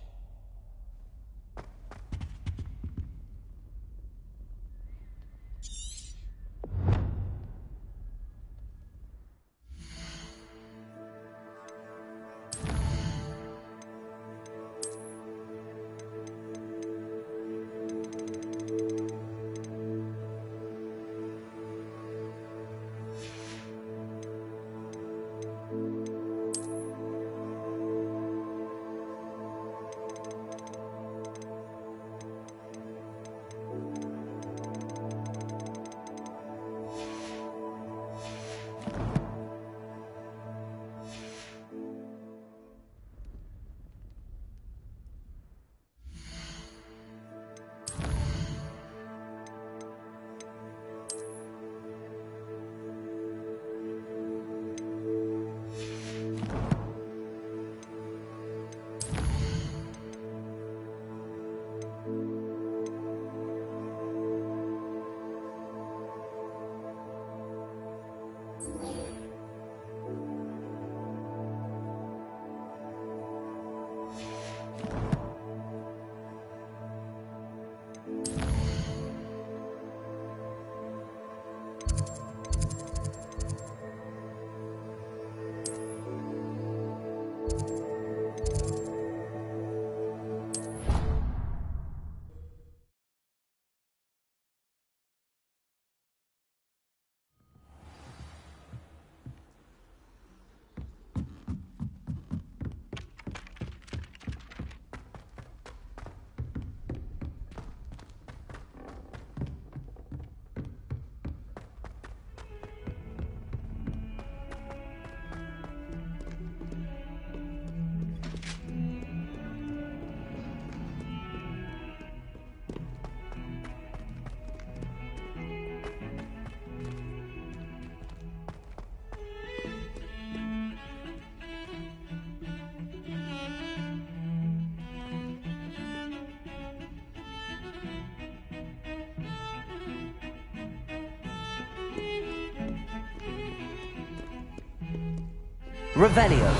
Revelio.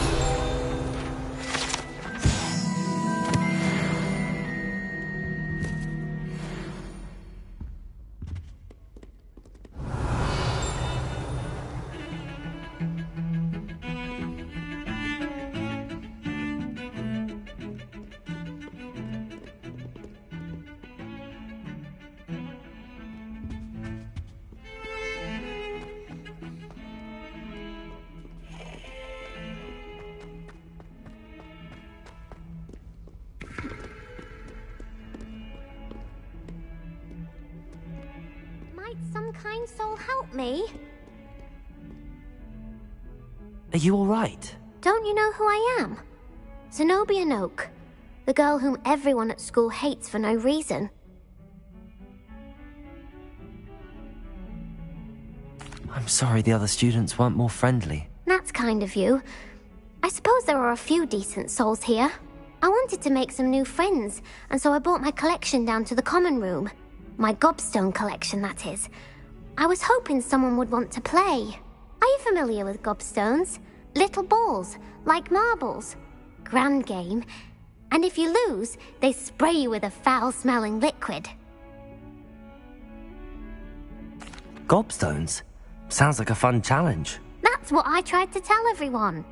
Might some kind soul help me? Are you all right? Don't you know who I am? Zenobia Noak, the girl whom everyone at school hates for no reason. I'm sorry the other students weren't more friendly. That's kind of you. I suppose there are a few decent souls here. I wanted to make some new friends, and so I brought my collection down to the common room. My gobstone collection, that is. I was hoping someone would want to play. Are you familiar with gobstones? Little balls, like marbles. Grand game. And if you lose, they spray you with a foul-smelling liquid. Gobstones? Sounds like a fun challenge. That's what I tried to tell everyone.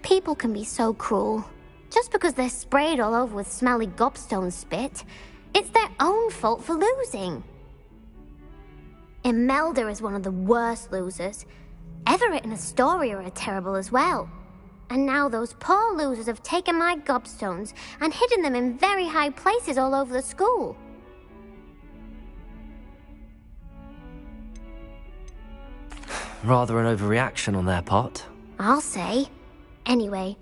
People can be so cruel. Just because they're sprayed all over with smelly gobstone spit, it's their own fault for losing. Imelda is one of the worst losers. Everett and Astoria are terrible as well. And now those poor losers have taken my gobstones and hidden them in very high places all over the school. Rather an overreaction on their part. I'll say. Anyway,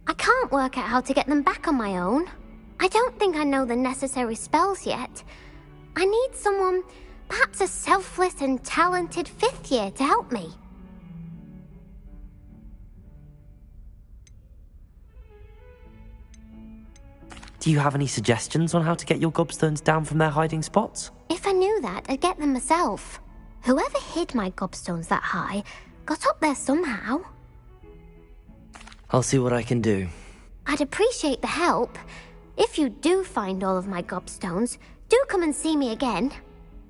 I can't work out how to get them back on my own. I don't think I know the necessary spells yet. I need someone, perhaps a selfless and talented 5th year to help me. Do Do you have any suggestions on how to get your gobstones down from their hiding spots? If I knew that, I'd get them myself. Whoever hid my gobstones that high got up there somehow. I'll see what I can do. I'd appreciate the help. If you do find all of my gobstones, do come and see me again.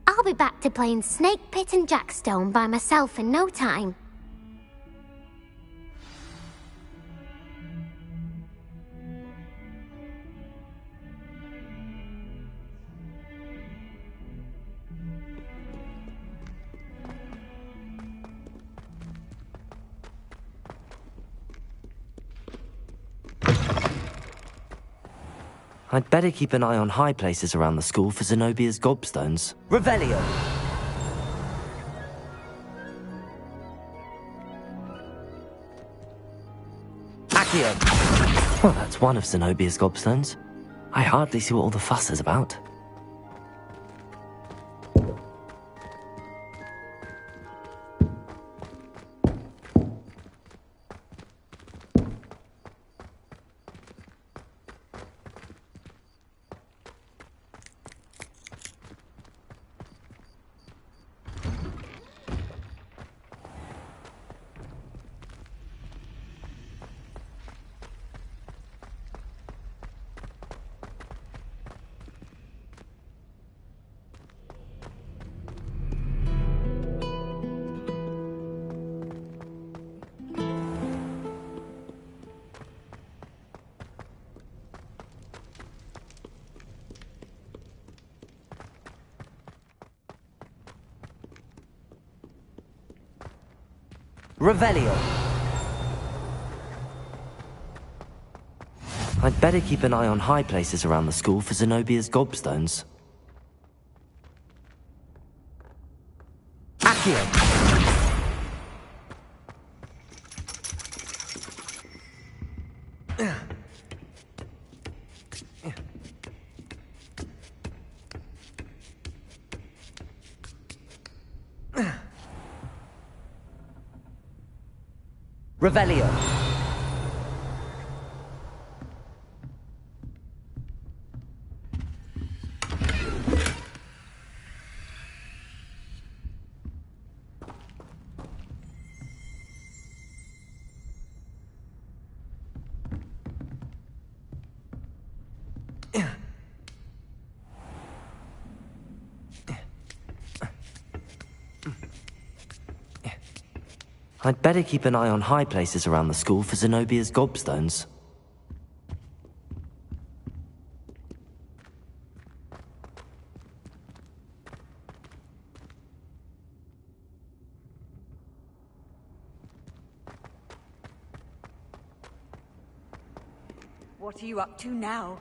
I'll be back to playing Snake Pit and Jackstone by myself in no time. I'd better keep an eye on high places around the school for Zenobia's gobstones. Revelio. Accio. Well, that's one of Zenobia's gobstones. I hardly see what all the fuss is about. Revelio. I'd better keep an eye on high places around the school for Zenobia's gobstones. Accio. Revelio. I'd better keep an eye on high places around the school for Zenobia's gobstones. What are you up to now?